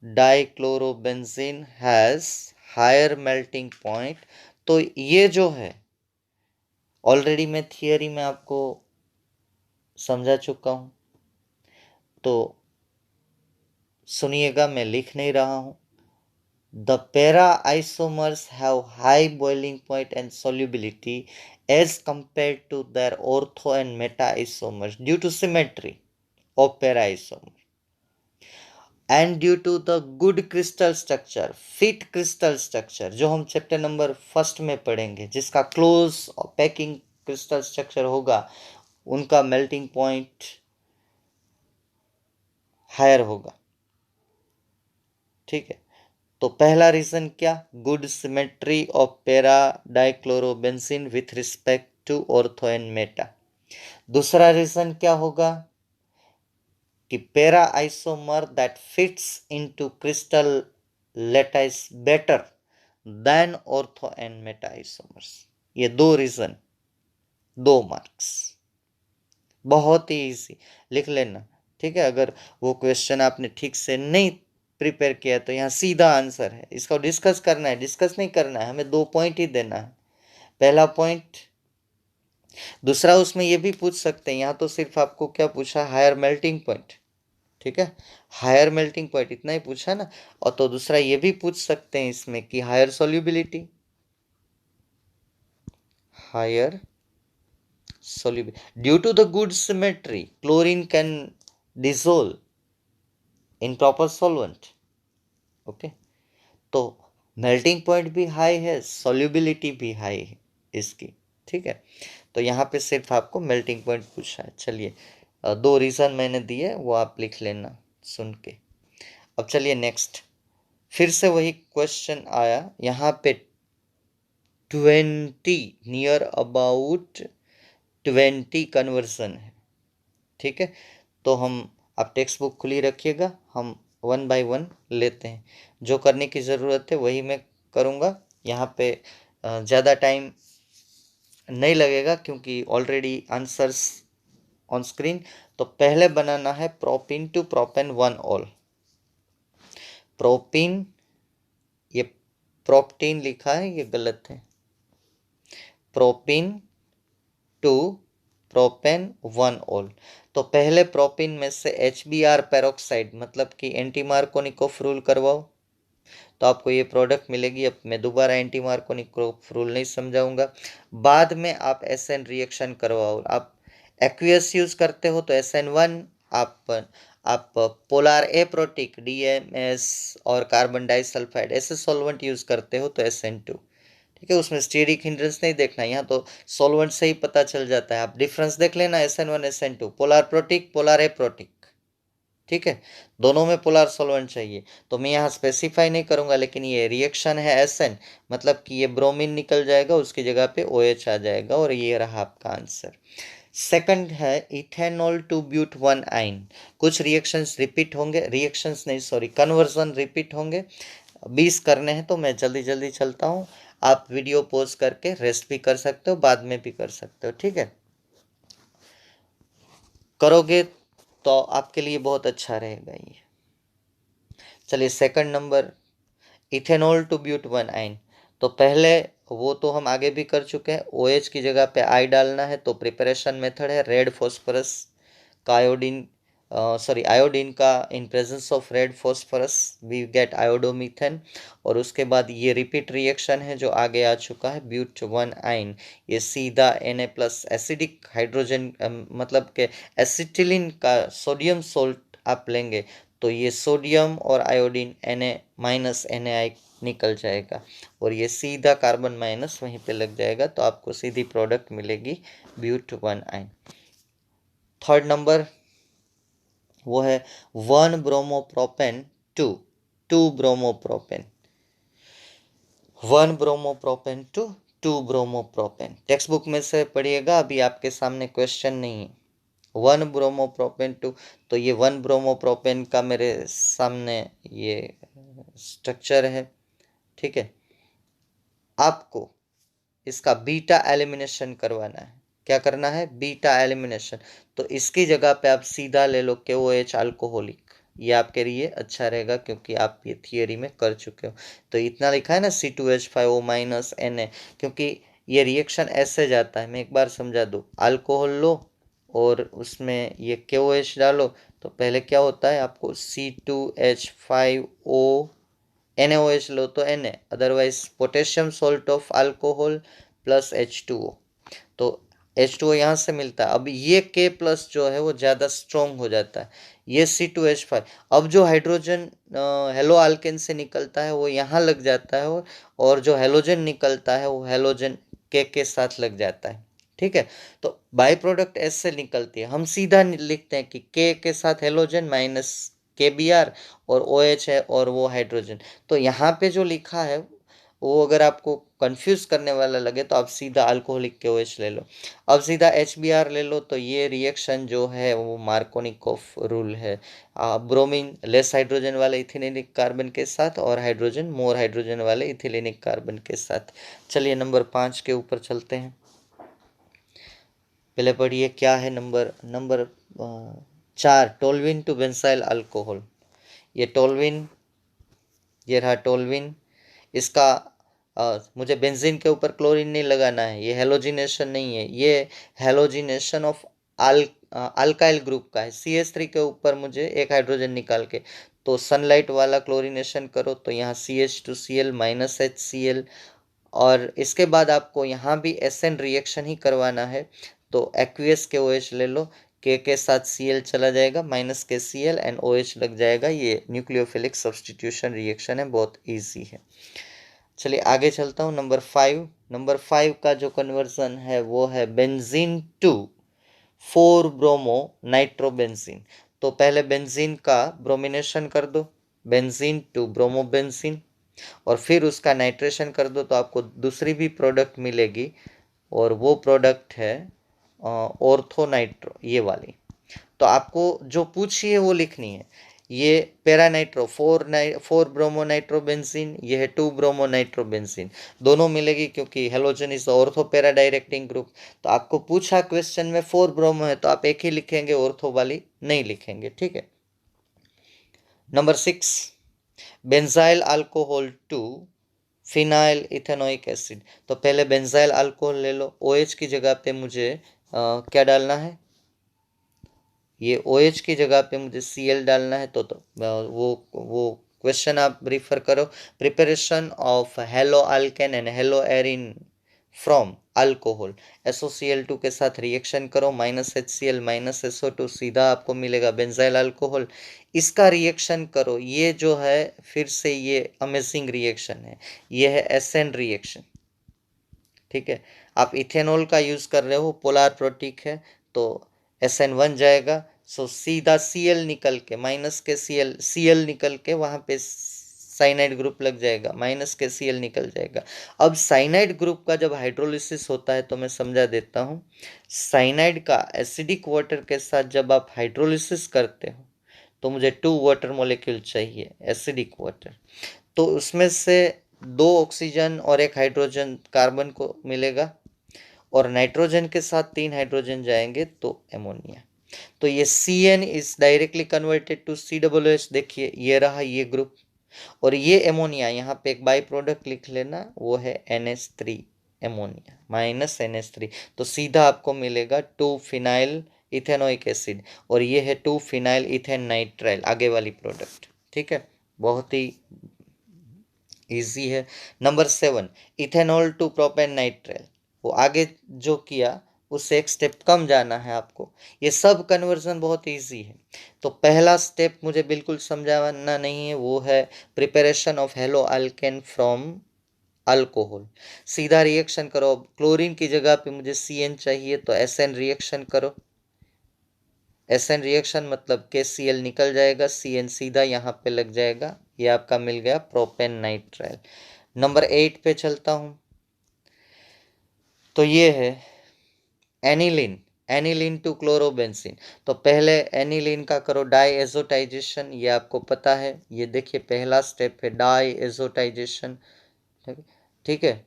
dichlorobenzene has higher melting point. तो ये जो है ऑलरेडी मैं थियरी में आपको समझा चुका हूं, तो सुनिएगा, मैं लिख नहीं रहा हूं। The para isomers have high boiling point and solubility as compared to their ortho and meta isomers due to symmetry of para isomer and due to the good crystal structure, fit crystal structure, जो हम chapter number first में पढ़ेंगे, जिसका close packing crystal structure होगा, उनका melting point higher होगा। ठीक है, तो पहला रीजन क्या, good symmetry of para dichlorobenzene with respect to ortho and meta. दूसरा रीजन क्या होगा कि para isomer that fits into crystal lattice better than ortho and meta isomers. ये दो रीजन, 2 मार्क्स, बहुत ही इजी, लिख लेना। ठीक है, अगर वो क्वेश्चन आपने ठीक से नहीं प्रिपेयर किया तो यहाँ सीधा आंसर है, इसको डिस्कस करना है, डिस्कस नहीं करना है, हमें 2 पॉइंट ही देना है, पहला पॉइंट। दूसरा उसमें ये भी पूछ सकते हैं, यहाँ तो सिर्फ आपको क्या पूछा, हायर मेल्टिंग पॉइंट, ठीक है, हायर मेल्टिंग पॉइंट इतना ही पूछा ना। और तो दूसरा ये भी पूछ सकते हैं इसमें कि higher solubility, higher solubility due to the good symmetry chlorine can dissolve in proper solvent। Okay, तो मेल्टिंग पॉइंट भी हाई है, सॉल्युबिलिटी भी हाई है इसकी। ठीक है, तो यहाँ पे सिर्फ आपको मेल्टिंग पॉइंट पूछा है। चलिए 2 रीज़न मैंने दिए, वो आप लिख लेना सुन के। अब चलिए नेक्स्ट, फिर से वही क्वेश्चन आया, यहाँ पे 20 नियर अबाउट 20 कन्वर्सन है। ठीक है, तो हम, आप टेक्स्ट बुक खुली रखिएगा, हम 1 बाय 1 लेते हैं। जो करने की ज़रूरत है वही मैं करूँगा, यहाँ पे ज़्यादा टाइम नहीं लगेगा क्योंकि ऑलरेडी आंसर्स ऑन स्क्रीन। तो पहले बनाना है propyne to propane 1 ol. Propyne, ये प्रोपटीन लिखा है, ये गलत है, प्रोपिन टू प्रोपेन 1 ऑल। तो पहले प्रोपिन में से HBr पेरोक्साइड मतलब कि एंटी मार्कोनिकोफ रूल करवाओ, तो आपको ये प्रोडक्ट मिलेगी। अब मैं दोबारा एंटी मार्कोनिकोफ रूल नहीं समझाऊंगा। बाद में आप SN रिएक्शन करवाओ, आप एक्वियस यूज करते हो तो SN1, आप पोलार एप्रोटिक DMS और कार्बन डाइसल्फाइड ऐसे सॉल्वेंट यूज करते हो तो SN2। ठीक है, उसमें स्टीरिक हिंड्रेंस नहीं देखना, यहाँ तो सॉल्वेंट से ही पता चल जाता है, आप डिफरेंस देख लेना, SN1 SN2, polar protic polar aprotic. ठीक है, दोनों में पोलार सॉल्वेंट चाहिए, तो मैं यहाँ स्पेसिफाई नहीं करूँगा, लेकिन ये रिएक्शन है SN, मतलब कि ये ब्रोमीन निकल जाएगा, उसकी जगह पे OH आ जाएगा, और ये रहा आपका आंसर। सेकंड है इथेनॉल टू ब्यूट 1 आइन। कुछ रिएक्शंस रिपीट होंगे, रिएक्शंस नहीं सॉरी, कन्वर्जन रिपीट होंगे, 20 करने हैं, तो मैं जल्दी जल्दी चलता हूँ। आप वीडियो पॉज करके रेस्ट भी कर सकते हो, बाद में भी कर सकते हो। ठीक है, करोगे तो आपके लिए बहुत अच्छा रहेगा ये। चलिए second number, ethanol to but one yne. तो पहले वो तो हम आगे भी कर चुके हैं, OH की जगह पे आई डालना है, तो प्रिपरेशन मेथड है रेड फॉस्फोरस का आयोडीन, सॉरी आयोडीन का in presence of red phosphorus we get iodomethane. और उसके बाद ये रिपीट रिएक्शन है जो आगे आ चुका है, ब्यूट वन आइन, ये सीधा Na प्लस एसिडिक हाइड्रोजन, मतलब के एसिटिलीन का सोडियम सोल्ट आप लेंगे तो ये सोडियम और आयोडीन Na माइनस NaI निकल जाएगा और ये सीधा कार्बन माइनस वहीं पे लग जाएगा, तो आपको सीधी प्रोडक्ट मिलेगी but one yne. Third number वो है 1 bromopropane to, 2 bromopropane, 1 bromopropane to 2 bromopropane. Text book में से पढ़िएगा, अभी आपके सामने क्वेश्चन नहीं है। 1 ब्रोमोप्रोपेन टू, तो ये 1 ब्रोमोप्रोपेन का मेरे सामने ये स्ट्रक्चर है, ठीक है। आपको इसका बीटा एलिमिनेशन करवाना है। क्या करना है? Beta elimination. तो इसकी जगह पे आप सीधा ले लो KOH अल्कोहलिक, ये आपके लिए अच्छा रहेगा क्योंकि आप ये थियरी में कर चुके हो। तो इतना लिखा है ना C2H5O माइनस Na, क्योंकि ये रिएक्शन ऐसे जाता है, मैं एक बार समझा दूँ। अल्कोहल लो और उसमें ये KOH डालो, तो पहले क्या होता है, आपको C2H5O NaOH लो तो Na, otherwise potassium salt of alcohol plus H2O, तो H2O यहाँ से मिलता है। अब ये K प्लस जो है वो ज़्यादा स्ट्रॉन्ग हो जाता है, ये C2H5। अब जो हाइड्रोजन हेलो आल्केन से निकलता है वो यहाँ लग जाता है, और जो हेलोजन निकलता है वो हेलोजन K के साथ लग जाता है, ठीक है। तो बाई प्रोडक्ट ऐसे निकलती है, हम सीधा लिखते हैं कि K के साथ हेलोजन माइनस KBr और OH है और वो हाइड्रोजन। तो यहाँ पे जो लिखा है वो अगर आपको कंफ्यूज करने वाला लगे तो आप सीधा अल्कोहलिक KOH ले लो। अब सीधा HBr ले लो, तो ये रिएक्शन जो है वो मार्कोनिकॉफ रूल है, ब्रोमीन लेस हाइड्रोजन वाले इथिलीनिक कार्बन के साथ और हाइड्रोजन मोर हाइड्रोजन वाले इथिलीनिक कार्बन के साथ। चलिए नंबर 5 के ऊपर चलते हैं। पहले पढ़िए क्या है नंबर 4, टोल्विन टू बेंसाइल अल्कोहल। ये टोल्विन, ये रहा टोल्विन। इसका मुझे बेंजीन के ऊपर क्लोरीन नहीं लगाना है, ये हेलोजिनेशन नहीं है, ये हेलोजिनेशन ऑफ अल्काइल ग्रुप का है। CH3 के ऊपर मुझे एक हाइड्रोजन निकाल के, तो सनलाइट वाला क्लोरीनेशन करो तो यहाँ CH2Cl माइनस HCl, और इसके बाद आपको यहाँ भी SN रिएक्शन ही करवाना है, तो एक्वियस KOH ले लो, के साथ Cl चला जाएगा, माइनस के Cl एंड OH लग जाएगा। ये न्यूक्लियोफिलिक सब्सटीट्यूशन रिएक्शन है, बहुत इजी है। चलिए आगे चलता हूँ। नंबर 5 का जो कन्वर्जन है वो है बेंजीन टू 4 ब्रोमो नाइट्रोबेंजीन। तो पहले बेंजीन का ब्रोमिनेशन कर दो, बेंजीन टू ब्रोमोबेंजीन, और फिर उसका नाइट्रेशन कर दो तो आपको दूसरी भी प्रोडक्ट मिलेगी, और वो प्रोडक्ट है ऑर्थोनाइट्रो, ये वाली। तो आपको जो पूछी है वो लिखनी है। ये पैरानाइट्रो 4 ब्रोमो नाइट्रोबेंजीन, ये है 2 ब्रोमो नाइट्रोबेंजीन, दोनों मिलेगी क्योंकि halogen is ortho para directing group. तो आपको पूछा क्वेश्चन में 4 ब्रोमो है तो आप एक ही लिखेंगे, ऑर्थो वाली नहीं लिखेंगे, ठीक है। Number 6, benzyl alcohol to phenyl ethanoic acid. तो पहले बेंजाइल अल्कोहल ले लो, OH की जगह पे मुझे क्या डालना है, ये OH की जगह पे मुझे Cl डालना है। तो वो क्वेश्चन आप रिफर करो, preparation of hello alkane and hello Erin from alcohol, SOCl2 के साथ रिएक्शन करो, माइनस HCl माइनस SO2, सीधा आपको मिलेगा बेंजाइल अल्कोहल। इसका रिएक्शन करो, ये जो है फिर से ये अमेजिंग रिएक्शन है, ये है SN रिएक्शन, ठीक है। आप इथेनॉल का यूज कर रहे हो, पोलर प्रोटिक है, तो SN1 जाएगा, सो सीधा Cl निकल के, माइनस के Cl निकल के वहां पे साइनाइड ग्रुप लग जाएगा, माइनस के Cl निकल जाएगा। अब साइनाइड ग्रुप का जब हाइड्रोलिसिस होता है तो मैं समझा देता हूँ, साइनाइड का एसिडिक वाटर के साथ जब आप हाइड्रोलिसिस करते हो तो मुझे 2 वाटर मोलिक्यूल चाहिए, एसिडिक वाटर, तो उसमें से 2 ऑक्सीजन और 1 हाइड्रोजन कार्बन को मिलेगा, और नाइट्रोजन के साथ 3 हाइड्रोजन जाएंगे तो एमोनिया। तो ये CN is directly converted to COOH। देखिए ये रहा ये ग्रुप, और ये एमोनिया यहाँ पे एक बाई प्रोडक्ट लिख लेना, वो है NH3 एमोनिया माइनस NH3। तो सीधा आपको मिलेगा 2 फिनाइल इथेनोइक एसिड, और ये है 2 फिनाइल इथेन नाइट्राइल, आगे वाली प्रोडक्ट। ठीक है, बहुत ही इजी है। Number 7, ethanol to propanenitrile. वो आगे जो किया उससे एक स्टेप कम जाना है आपको। ये सब कन्वर्जन बहुत इजी है। तो पहला स्टेप मुझे बिल्कुल समझाना नहीं है, वो है preparation of hello alkane from alcohol. सीधा रिएक्शन करो। क्लोरीन की जगह पे मुझे CN चाहिए, तो SN रिएक्शन करो। SN रिएक्शन मतलब KCl निकल जाएगा, CN सीधा यहाँ पे लग जाएगा, ये आपका मिल गया प्रोपेन नाइट्राइल। नंबर 8 पे चलता हूं। तो ये है एनिलीन, एनिलीन टू क्लोरोबेंजीन। तो पहले एनिलीन का करो डाई एजोटाइजेशन, ये आपको पता है। ये देखिए पहला स्टेप है डाई एजोटाइजेशन। ठीक है,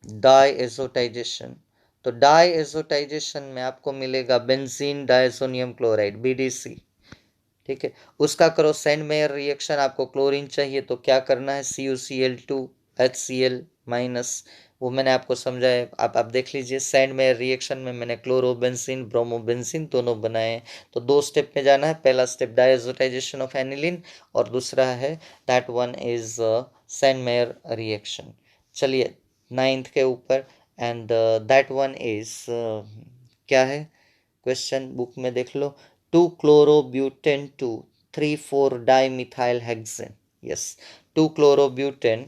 डाई एजोटाइजेशन। तो डाई एजोटाइजेशन में आपको मिलेगा बेंजीन डायसोनियम क्लोराइड, BDC। ठीक है, उसका करो सेंड मेयर रिएक्शन। आपको क्लोरीन चाहिए तो क्या करना है, CuCl2 HCl माइनस, वो मैंने आपको समझाया। आप देख लीजिए, सेंड मेयर रिएक्शन में मैंने क्लोरोबेंजीन ब्रोमोबेंजीन दोनों बनाए। तो 2 स्टेप में जाना है। पहला स्टेप डायजोटाइजेशन ऑफ एनिलीन, और दूसरा है that one is send mayor reaction. चलिए 9th के ऊपर, एंड दैट वन इज क्या है क्वेश्चन, बुक में देख लो। 2-chlorobutane to 3,4-dimethyl-hexane। Yes, 2-chlorobutane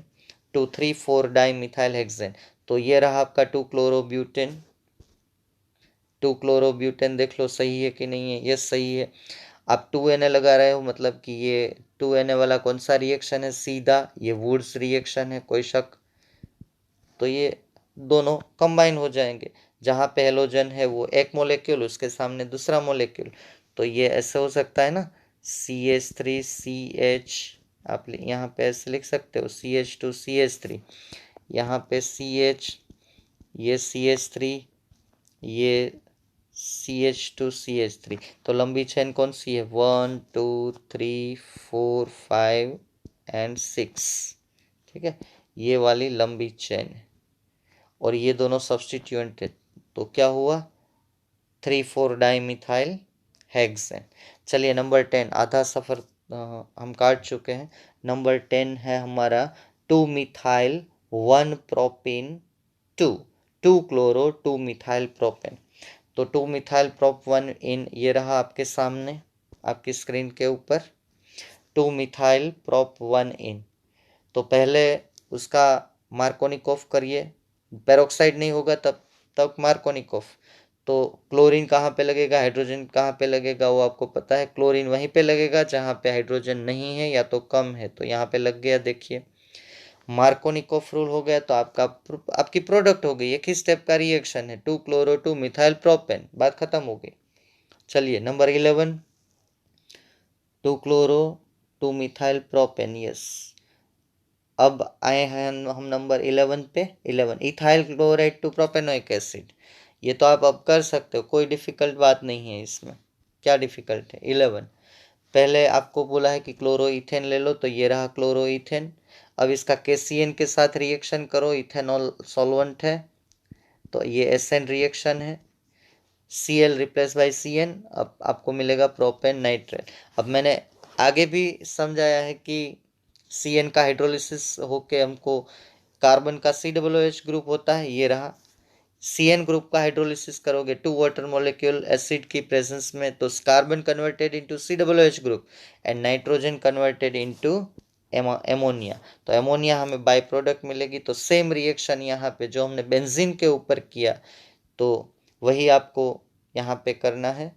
to 3,4-dimethyl-hexane। तो ये रहा आपका 2-chlorobutane। 2-chlorobutane देख लो सही है कि नहीं है। यस सही है। आप 2Na लगा रहे हो, मतलब कि ये 2Na वाला कौन सा रिएक्शन है, सीधा ये वुड्स रिएक्शन है, कोई शक। तो ये दोनों कंबाइन हो जाएंगे। जहाँ पे हेलोजन है वो एक मोलेक्यूल, उसके सामने दूसरा मोलेक्यूल। तो ये ऐसे हो सकता है ना, CH3CH। आप यहाँ पे ऐसे लिख सकते हो, CH2CH3, यहाँ पे CH, ये CH3, ये CH2CH3। तो लंबी चेन कौन सी है, 1 2 3 4 5 एंड 6। ठीक है, ये वाली लंबी चेन है, और ये दोनों सब्सटीट्यूएंट है। तो क्या हुआ, 3,4-डाइमिथाइल हेक्सेन। चलिए नंबर 10, आधा सफ़र हम काट चुके हैं। नंबर 10 है हमारा 2-मिथाइल-1-प्रोपेन-2, 2-क्लोरो-2-मिथाइल-प्रोपेन। तो 2-मिथाइल-प्रोप-1-इन, ये रहा आपके सामने आपकी स्क्रीन के ऊपर, 2-मिथाइल-प्रोप-1-इन। तो पहले उसका मार्कोनिकोफ करिए। पेरोक्साइड नहीं होगा तब तब मार्कोनिकोफ। तो क्लोरीन कहाँ पे लगेगा, हाइड्रोजन कहाँ पे लगेगा, वो आपको पता है। क्लोरीन वहीं पे लगेगा जहाँ पे हाइड्रोजन नहीं है या तो कम है, तो यहाँ पे लग गया। देखिए मार्कोनिकोफ रूल हो गया, तो आपकी प्रोडक्ट हो गई। एक ही स्टेप का रिएक्शन है, 2-क्लोरो-2-मिथाइल-प्रोपेन, बात खत्म हो गई। चलिए नंबर 11, 2-क्लोरो-2-मिथाइल-प्रोपेन। यस, अब आए हैं हम नंबर 11 पे। 11, ethyl chloride to propanoic acid. ये तो आप अब कर सकते हो, कोई डिफिकल्ट बात नहीं है इसमें। क्या डिफिकल्ट है, 11। पहले आपको बोला है कि क्लोरोइथेन ले लो, तो ये रहा क्लोरोइथेन। अब इसका KCN के साथ रिएक्शन करो, इथेनॉल सॉल्वेंट है, तो ये SN रिएक्शन है। Cl रिप्लेस बाय CN, अब आपको मिलेगा प्रोपेन नाइट्रेट। अब मैंने आगे भी समझाया है कि CN का हाइड्रोलिसिस होके हमको कार्बन का COOH ग्रुप होता है, ये रहा। CN ग्रुप का हाइड्रोलिसिस करोगे 2 वाटर मॉलिक्यूल एसिड की प्रेजेंस में, तो carbon converted into COOH group and nitrogen converted into ammonia. तो एमोनिया हमें बाय प्रोडक्ट मिलेगी। तो सेम रिएक्शन यहाँ पे जो हमने बेंजीन के ऊपर किया, तो वही आपको यहाँ पे करना है,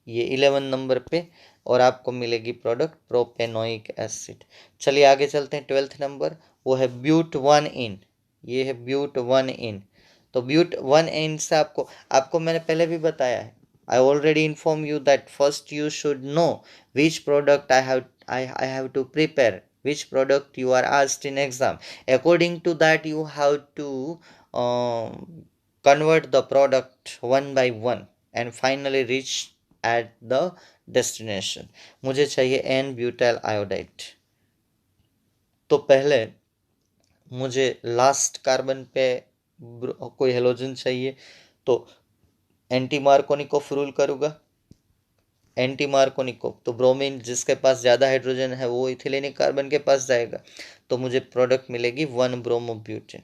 ये 11 नंबर पे, और आपको मिलेगी प्रोडक्ट प्रोपेनोइक एसिड। चलिए आगे चलते हैं। 12th नंबर, वो है ब्यूट-1-इन। ये है ब्यूट-1-इन। तो ब्यूट-1-इन से आपको मैंने पहले भी बताया है, I already inform you that first you should know which product I have to prepare, which product you are asked in exam. According to that you have to convert the product one by one. and finally reach at the destination. मुझे चाहिए n butyl iodide। तो पहले मुझे last carbon पे कोई halogen चाहिए, तो anti Markovnikov rule करूँगा। एंटी मार्कोनिकोव तो ब्रोमीन जिसके पास ज़्यादा हाइड्रोजन है वो इथिलीनिक कार्बन के पास जाएगा, तो मुझे प्रोडक्ट मिलेगी 1 ब्रोमोब्यूटेन।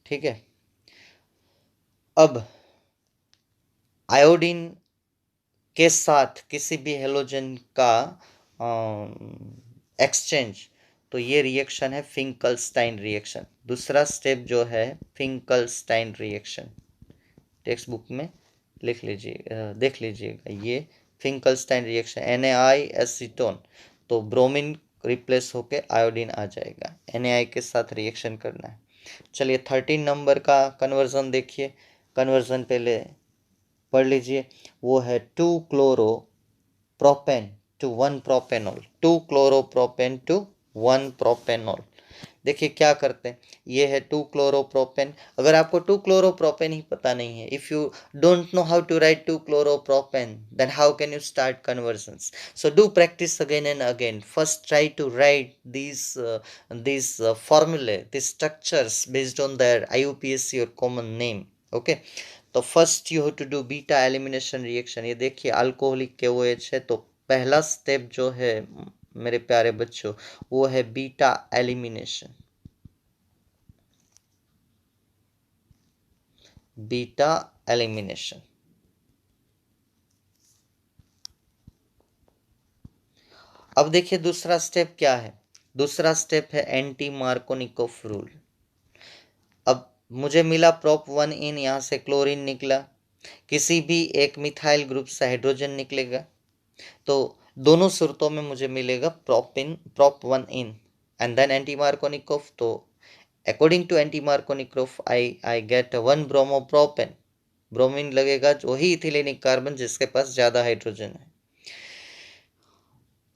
ठीक है। अब आयोडीन के साथ किसी भी हेलोजन का एक्सचेंज, तो ये रिएक्शन है फिंकलस्टाइन रिएक्शन। दूसरा स्टेप जो है फिंकलस्टाइन रिएक्शन, टेक्स्ट बुक में लिख लीजिए, देख लीजिएगा, ये फिंकलस्टाइन रिएक्शन NaI एसीटोन, तो ब्रोमीन रिप्लेस होके आयोडीन आ जाएगा। NaI के साथ रिएक्शन करना है। चलिए 13 नंबर का कन्वर्जन देखिए। कन्वर्जन पहले पढ़ लीजिए, वो है 2 chloropropane to 1 propanol. 2 chloropropane to 1 propanol. देखिए क्या करते हैं, ये है 2 क्लोरोप्रोपेन। अगर आपको 2 क्लोरोप्रोपेन ही पता नहीं है, if you don't know how to write 2 chloropropane, then how can you start conversions? So do practice again and again. First try to write these formulae, these structures based on their IUPAC or common name. Okay, तो first you have to do beta elimination reaction. ये देखिए alcoholic KOH है, तो पहला step जो है मेरे प्यारे बच्चों वो है बीटा एलिमिनेशन। Beta elimination. अब देखिए दूसरा स्टेप क्या है। दूसरा स्टेप है एंटी मार्कोनिकोव रूल। अब मुझे मिला प्रोप 1 इन, यहाँ से क्लोरीन निकला, किसी भी एक मिथाइल ग्रुप से हाइड्रोजन निकलेगा, तो दोनों सूरतों में मुझे मिलेगा prop 1 ene and then anti Markovnikov. तो according to anti Markovnikov I get 1 bromopropane. Bromine लगेगा जो ही इथिलीनिक कार्बन जिसके पास ज्यादा हाइड्रोजन है।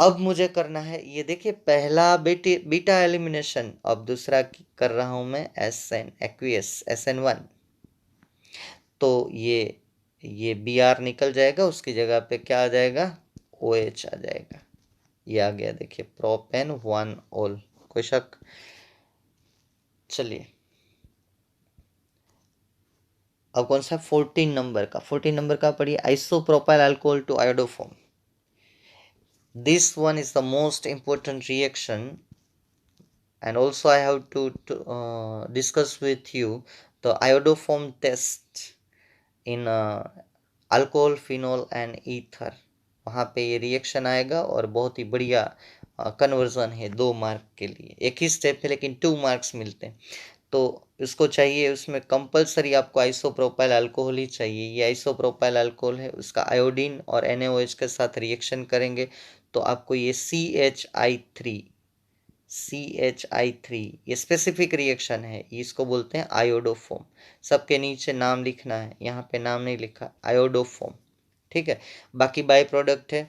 अब मुझे करना है, ये देखिए पहला बीटा एलिमिनेशन, अब दूसरा कर रहा हूं मैं SN एक्वियस SN1। तो ये Br निकल जाएगा, उसकी जगह पे क्या आ जाएगा, OH आ जाएगा। ये आ गया देखिए प्रोपेन 1 ऑल। कोई शक? चलिए अब कौन सा 14 नंबर का, 14 नंबर का पढ़िए, isopropyl alcohol to iodoform. This one is the most important reaction, and also I have to discuss with you the iodoform test in alcohol, phenol and ether। वहाँ पे ये रिएक्शन आएगा और बहुत ही बढ़िया कन्वर्जन है 2 मार्क के लिए। एक ही स्टेप है लेकिन 2 मार्क्स मिलते हैं। तो इसको चाहिए, उसमें कंपलसरी आपको आइसोप्रोपाइल अल्कोहल ही चाहिए। ये आइसोप्रोपाइल अल्कोहल है, उसका आयोडीन और NaOH के साथ रिएक्शन करेंगे तो आपको ये CHI3 ये स्पेसिफिक रिएक्शन है, इसको बोलते हैं आयोडोफॉर्म। सबके नीचे नाम लिखना है, यहाँ पे नाम नहीं लिखा, आयोडोफॉर्म। ठीक है। बाकी बाई प्रोडक्ट है,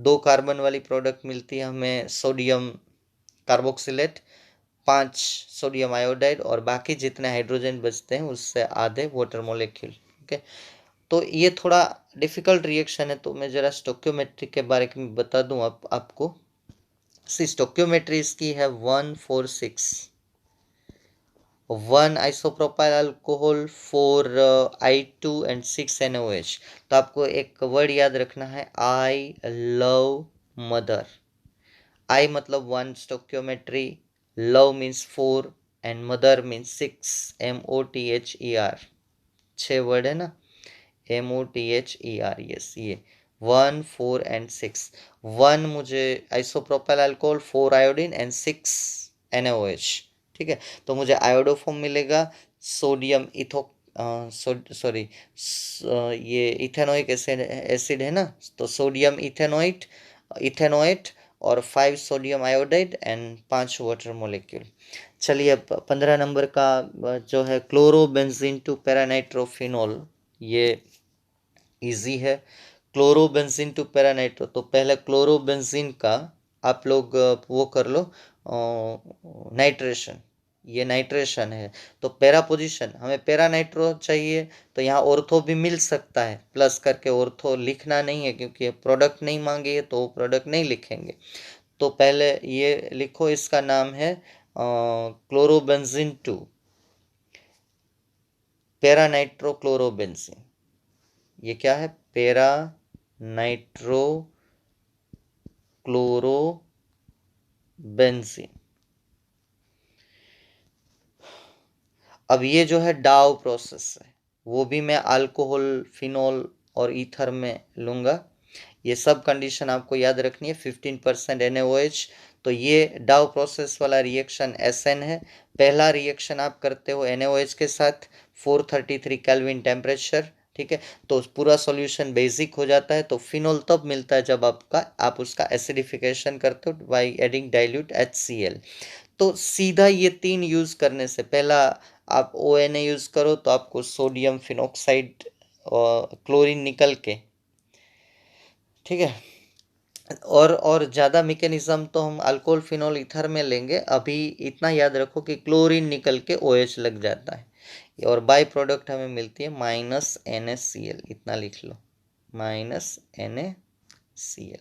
2 कार्बन वाली प्रोडक्ट मिलती है हमें, सोडियम कार्बोक्सिलेट, 5 सोडियम आयोडाइड, और बाकी जितने हाइड्रोजन बचते हैं उससे आधे वाटर मोलिक्यूल। ओके, तो ये थोड़ा डिफिकल्ट रिएक्शन है, तो मैं जरा स्टोक्योमेट्री के बारे में बता दूं आपको। स्टोक्योमेट्री इसकी है 146, 1 isopropyl alcohol, 4 I2 and 6 NaOH। तो आपको एक वर्ड याद रखना है, आई लव मदर। I मतलब 1 stoichiometry, love means 4 and mother means 6, MOTHER। 6 word है ना, MOTHER। यस, ये 1, 4 एंड 6। 1 मुझे isopropyl alcohol, 4 iodine and 6 NaOH। ठीक है, तो मुझे आयोडोफॉर्म मिलेगा। सोडियम सॉरी, ये इथेनोइक एसिड है ना, तो सोडियम इथेनोएट और 5 sodium iodide and 5 water molecule. चलिए अब 15 नंबर का जो है क्लोरोबेंजीन टू पैरानाइट्रोफिनॉल, ये इजी है। क्लोरोबेंजीन टू पैरानाइट्रो, तो पहले क्लोरोबेंजीन का आप लोग वो कर लो नाइट्रेशन। ये नाइट्रेशन है, तो पैरा पोजीशन हमें पैरा नाइट्रो चाहिए, तो यहाँ ऑर्थो भी मिल सकता है, प्लस करके ऑर्थो लिखना नहीं है क्योंकि प्रोडक्ट नहीं मांगी है तो प्रोडक्ट नहीं लिखेंगे। तो पहले ये लिखो, इसका नाम है क्लोरोबेंजीन 2, पैरा नाइट्रो क्लोरोबेंजीन। ये क्या है? Para nitro chlorobenzene. अब ये जो है डाउ प्रोसेस है, वो भी मैं अल्कोहल, फिनोल और ईथर में लूँगा। ये सब कंडीशन आपको याद रखनी है। 15% NaOH, तो ये डाउ प्रोसेस वाला रिएक्शन SN है। पहला रिएक्शन आप करते हो NaOH के साथ 433 केल्विन टेम्परेचर, ठीक है, तो पूरा सॉल्यूशन बेसिक हो जाता है। तो फिनोल तब मिलता है जब आप उसका एसिडिफिकेशन करते हो बाई एडिंग डाइल्यूट HCl। तो सीधा ये 3 यूज़ करने से, पहला आप ONA यूज़ करो तो आपको सोडियम फिनॉक्साइड और क्लोरीन निकल के, ठीक है, और ज़्यादा मैकेनिज्म तो हम अल्कोहल फिनोल ईथर में लेंगे। अभी इतना याद रखो कि क्लोरीन निकल के OH लग जाता है, और बाई प्रोडक्ट हमें मिलती है -NaCl। इतना लिख लो, -NaCl,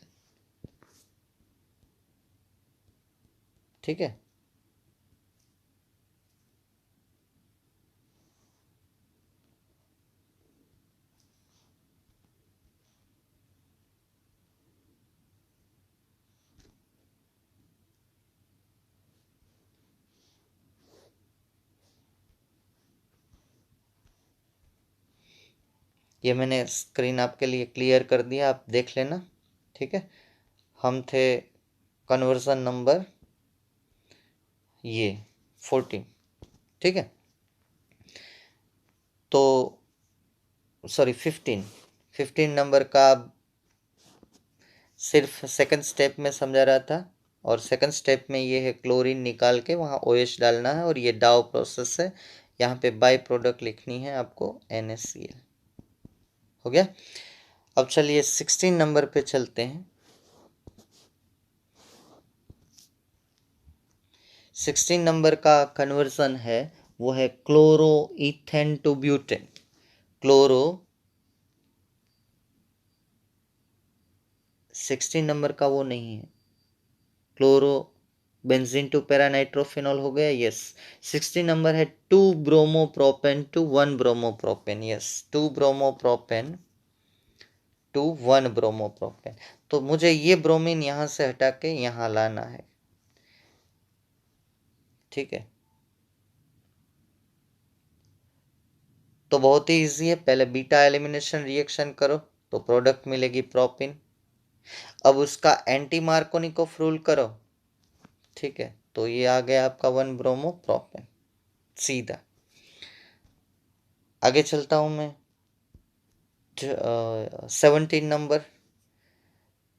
ठीक है। ये मैंने स्क्रीन आपके लिए क्लियर कर दिया, आप देख लेना, ठीक है। हम थे कन्वर्जन नंबर ये 14, ठीक है, तो सॉरी 15 नंबर का सिर्फ सेकंड स्टेप में समझा रहा था। और सेकंड स्टेप में ये है क्लोरीन निकाल के वहाँ OH डालना है, और ये डाउ प्रोसेस है। यहाँ पे बाई प्रोडक्ट लिखनी है आपको NaCl। हो गया। अब चलिए 16 नंबर पे चलते हैं। 16 नंबर का कन्वर्जन है, वो है chloroethane to butane. Chloro 16 number का वो नहीं है, क्लोरो बेंजीन टू पैरानाइट्रोफिनॉल हो गया, यस। 16 नंबर है 2 bromopropane to 1 bromopropane, yes, 2 bromopropane to 1 bromopropane. तो मुझे ये ब्रोमीन यहाँ से हटा के यहाँ लाना है, ठीक है। तो बहुत ही ईजी है, पहले बीटा एलिमिनेशन रिएक्शन करो तो प्रोडक्ट मिलेगी प्रोपिन। अब उसका एंटी मार्कोनिकोव रूल करो, ठीक है, तो ये आ गया आपका 1 ब्रोमो प्रोपेन। सीधा आगे चलता हूं मैं। 17 नंबर,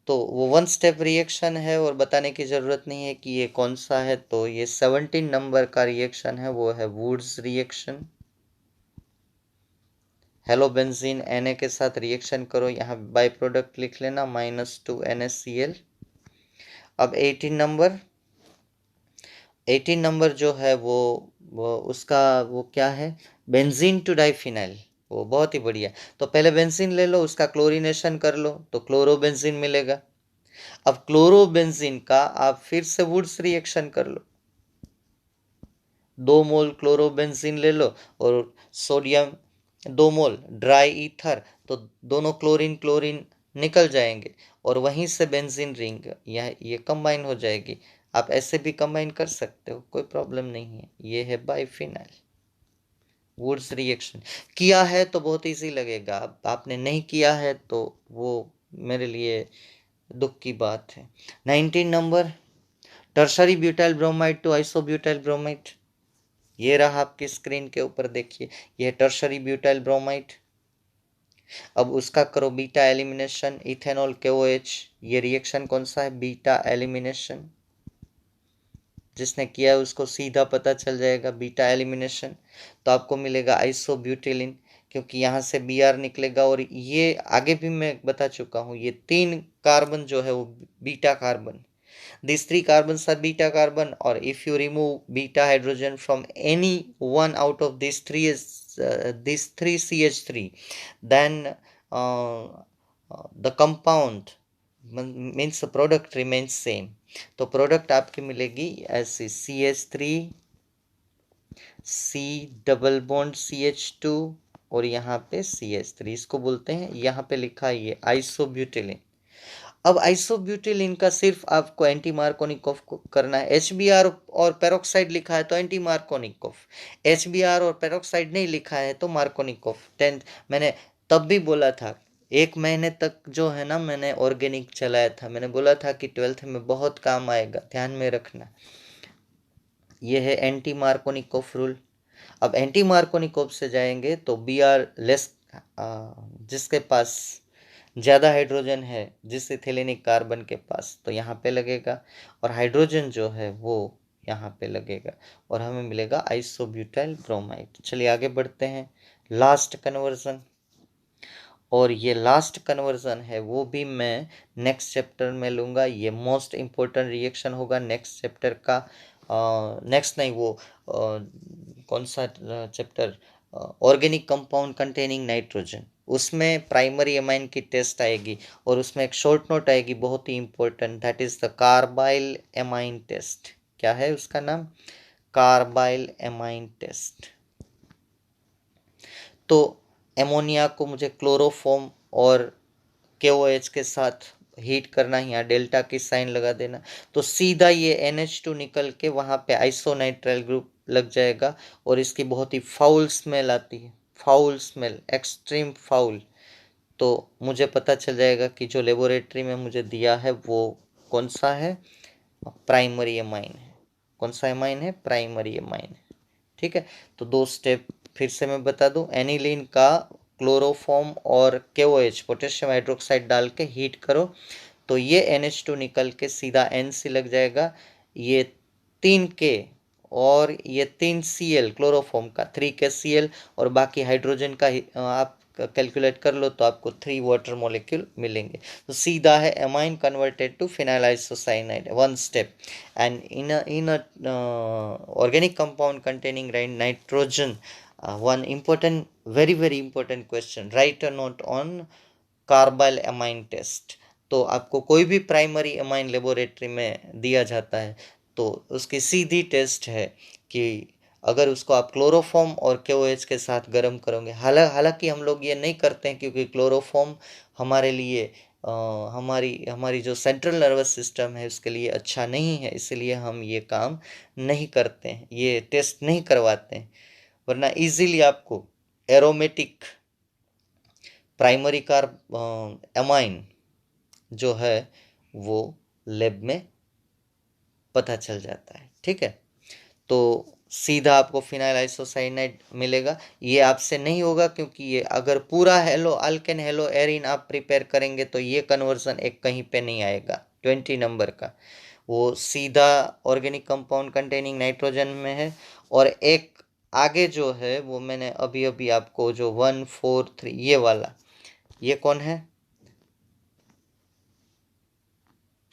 तो वो 1 स्टेप रिएक्शन है और बताने की ज़रूरत नहीं है कि ये कौन सा है। तो ये 17 नंबर का रिएक्शन है, वो है वुड्स रिएक्शन। हेलोबेंजीन Na के साथ रिएक्शन करो, यहाँ बाई प्रोडक्ट लिख लेना -2 NaCl। अब 18 नंबर जो है वो उसका वो क्या है, बेंजीन टू डाइफिनाइल। वो बहुत ही बढ़िया। तो पहले बेंजीन ले लो, उसका क्लोरीनेशन कर लो तो क्लोरोबेंजीन मिलेगा। अब क्लोरोबेंजीन का आप फिर से वुड्स रिएक्शन कर लो, 2 मोल क्लोरोबेंजीन ले लो और सोडियम 2 मोल ड्राई ईथर, तो दोनों क्लोरीन क्लोरीन निकल जाएंगे और वहीं से बेंजीन रिंग ये कंबाइन हो जाएगी। आप ऐसे भी कंबाइन कर सकते हो, कोई प्रॉब्लम नहीं है। ये है बाइफिनाइल। वुड्स रिएक्शन किया है तो बहुत इजी लगेगा, अब आपने नहीं किया है तो वो मेरे लिए दुख की बात है। 19 number, tertiary butyl bromide to isobutyl bromide. ये रहा आपकी स्क्रीन के ऊपर, देखिए ये टर्शरी ब्यूटाइल ब्रोमाइड। अब उसका करो बीटा एलिमिनेशन, इथेनॉल के OH। ये रिएक्शन कौन सा है? Beta elimination. जिसने किया है उसको सीधा पता चल जाएगा बीटा एलिमिनेशन, तो आपको मिलेगा आइसोब्यूटिलिन, क्योंकि यहाँ से Br निकलेगा। और ये आगे भी मैं बता चुका हूँ, ये 3 कार्बन जो है वो beta carbon, These three carbons are beta carbon, or if you remove beta hydrogen from any one out of these three CH3, then the compound means the product remains same. तो product आपकी मिलेगी ऐसी CH3 C double bond CH2 और यहाँ पे CH3, इसको बोलते हैं, यहाँ पे लिखा है ये आइसोब्यूटिलीन। अब आइसोब्यूटिलीन का सिर्फ आपको एंटी मार्कोनिकोव करना है। HBr और पेरोक्साइड लिखा है तो एंटी मार्कोनिकोव, HBr और पेरोक्साइड नहीं लिखा है तो मार्कोनिकोव। 10th मैंने तब भी बोला था, 1 महीने तक जो है ना मैंने ऑर्गेनिक चलाया था, मैंने बोला था कि 12th में बहुत काम आएगा, ध्यान में रखना। ये है एंटी मार्कोनिकोव रूल। अब एंटी मार्कोनिकोव से जाएंगे तो Br लेस, जिसके पास ज़्यादा हाइड्रोजन है जिस इथेलेनिक कार्बन के पास, तो यहाँ पे लगेगा, और हाइड्रोजन जो है वो यहाँ पे लगेगा, और हमें मिलेगा आइसोब्यूटाइल ब्रोमाइड। चलिए आगे बढ़ते हैं, लास्ट कन्वर्जन। और ये लास्ट कन्वर्जन है वो भी मैं नेक्स्ट चैप्टर में लूँगा। ये मोस्ट इम्पोर्टेंट रिएक्शन होगा नेक्स्ट चैप्टर का। नेक्स्ट नहीं, वो कौन सा chapter, organic compound containing nitrogen, उसमें प्राइमरी एमाइन की टेस्ट आएगी, और उसमें एक शॉर्ट नोट आएगी बहुत ही important, that is the carbylamine test. क्या है उसका नाम? Carbylamine test. तो एमोनिया को मुझे क्लोरोफॉर्म और KOH के साथ हीट करना, यहाँ डेल्टा की साइन लगा देना, तो सीधा ये NH2 निकल के वहाँ पे आइसोनाइट्राइल ग्रुप लग जाएगा, और इसकी बहुत ही फाउल स्मेल आती है, फाउल स्मेल, एक्सट्रीम फाउल। तो मुझे पता चल जाएगा कि जो लेबोरेटरी में मुझे दिया है वो कौन सा है, प्राइमरी एमाइन है। कौन सा एमाइन है? प्राइमरी एमाइन है। ठीक है, तो 2 स्टेप फिर से मैं बता दूं, एनिलीन का क्लोरोफॉर्म और KOH पोटेशियम हाइड्रोक्साइड डाल के हीट करो, तो ये NH2 निकल के सीधा NC लग जाएगा, ये 3K और ये 3Cl क्लोरोफॉर्म का 3KCl, और बाकी हाइड्रोजन का आप कैलकुलेट कर लो तो आपको 3 वाटर मॉलिक्यूल मिलेंगे। तो सीधा है amine converted to phenyl isocyanide, 1 step. And in organic compound containing nitrogen, one important, very important question, write a note on carbylamine test. तो आपको कोई भी प्राइमरी एमाइन लेबोरेटरी में दिया जाता है तो उसकी सीधी टेस्ट है कि अगर उसको आप क्लोरोफॉर्म और KOH के साथ गर्म करोगे, हालांकि हम लोग ये नहीं करते हैं क्योंकि क्लोरोफॉर्म हमारे लिए हमारी जो सेंट्रल नर्वस सिस्टम है उसके लिए अच्छा नहीं है, इसलिए हम ये काम नहीं करते हैं, ये टेस्ट नहीं करवाते हैं, वरना इजीली आपको एरोमेटिक प्राइमरी एमाइन जो है वो लैब में पता चल जाता है। ठीक है, तो सीधा आपको फिनाइल आइसोसाइनाइड मिलेगा। ये आपसे नहीं होगा क्योंकि ये अगर पूरा हेलो अल्केन हेलो एरिन आप प्रिपेयर करेंगे तो ये कन्वर्जन एक कहीं पे नहीं आएगा 20 नंबर का, वो सीधा ऑर्गेनिक कंपाउंड कंटेनिंग नाइट्रोजन में है। और एक आगे जो है वो मैंने अभी अभी आपको जो 1 4 3 ये वाला, ये कौन है?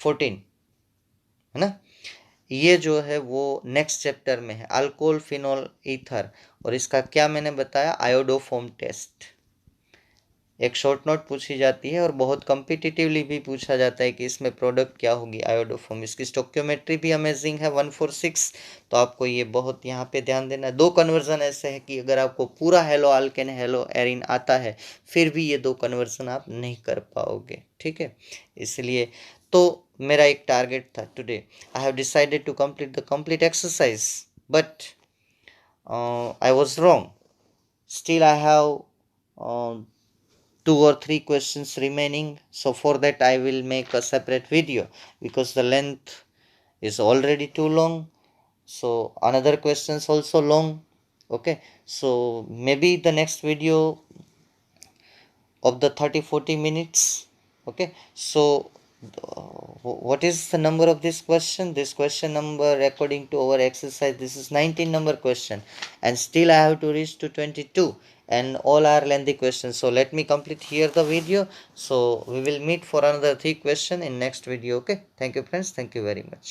14 है ना, ये जो है वो नेक्स्ट चैप्टर में है, अल्कोहल फिनोल ईथर, और इसका क्या मैंने बताया, आयोडोफॉर्म टेस्ट। एक शॉर्ट नोट पूछी जाती है और बहुत कॉम्पिटिटिवली भी पूछा जाता है कि इसमें प्रोडक्ट क्या होगी, आयोडोफॉर्म। इसकी स्टोक्योमेट्री भी अमेजिंग है 146, तो आपको ये बहुत यहाँ पे ध्यान देना है। 2 कन्वर्जन ऐसे है कि अगर आपको पूरा हेलो अल्केन हेलो एरिन आता है फिर भी ये 2 कन्वर्जन आप नहीं कर पाओगे। ठीक है, इसलिए तो मेरा एक टारगेट था today, I have decided to complete the complete exercise, but I was wrong, still I have 2 or 3 questions remaining, so for that I will make a separate video because the length is already too long, so another questions also long. Okay, so maybe the next video of the 30-40 minutes. Okay, so what is the number of this question? This question number according to our exercise, this is 19 number question, and still I have to reach to 22, and all are lengthy questions. So let me complete here the video. So we will meet for another 3 question in next video. Okay, thank you friends, thank you very much.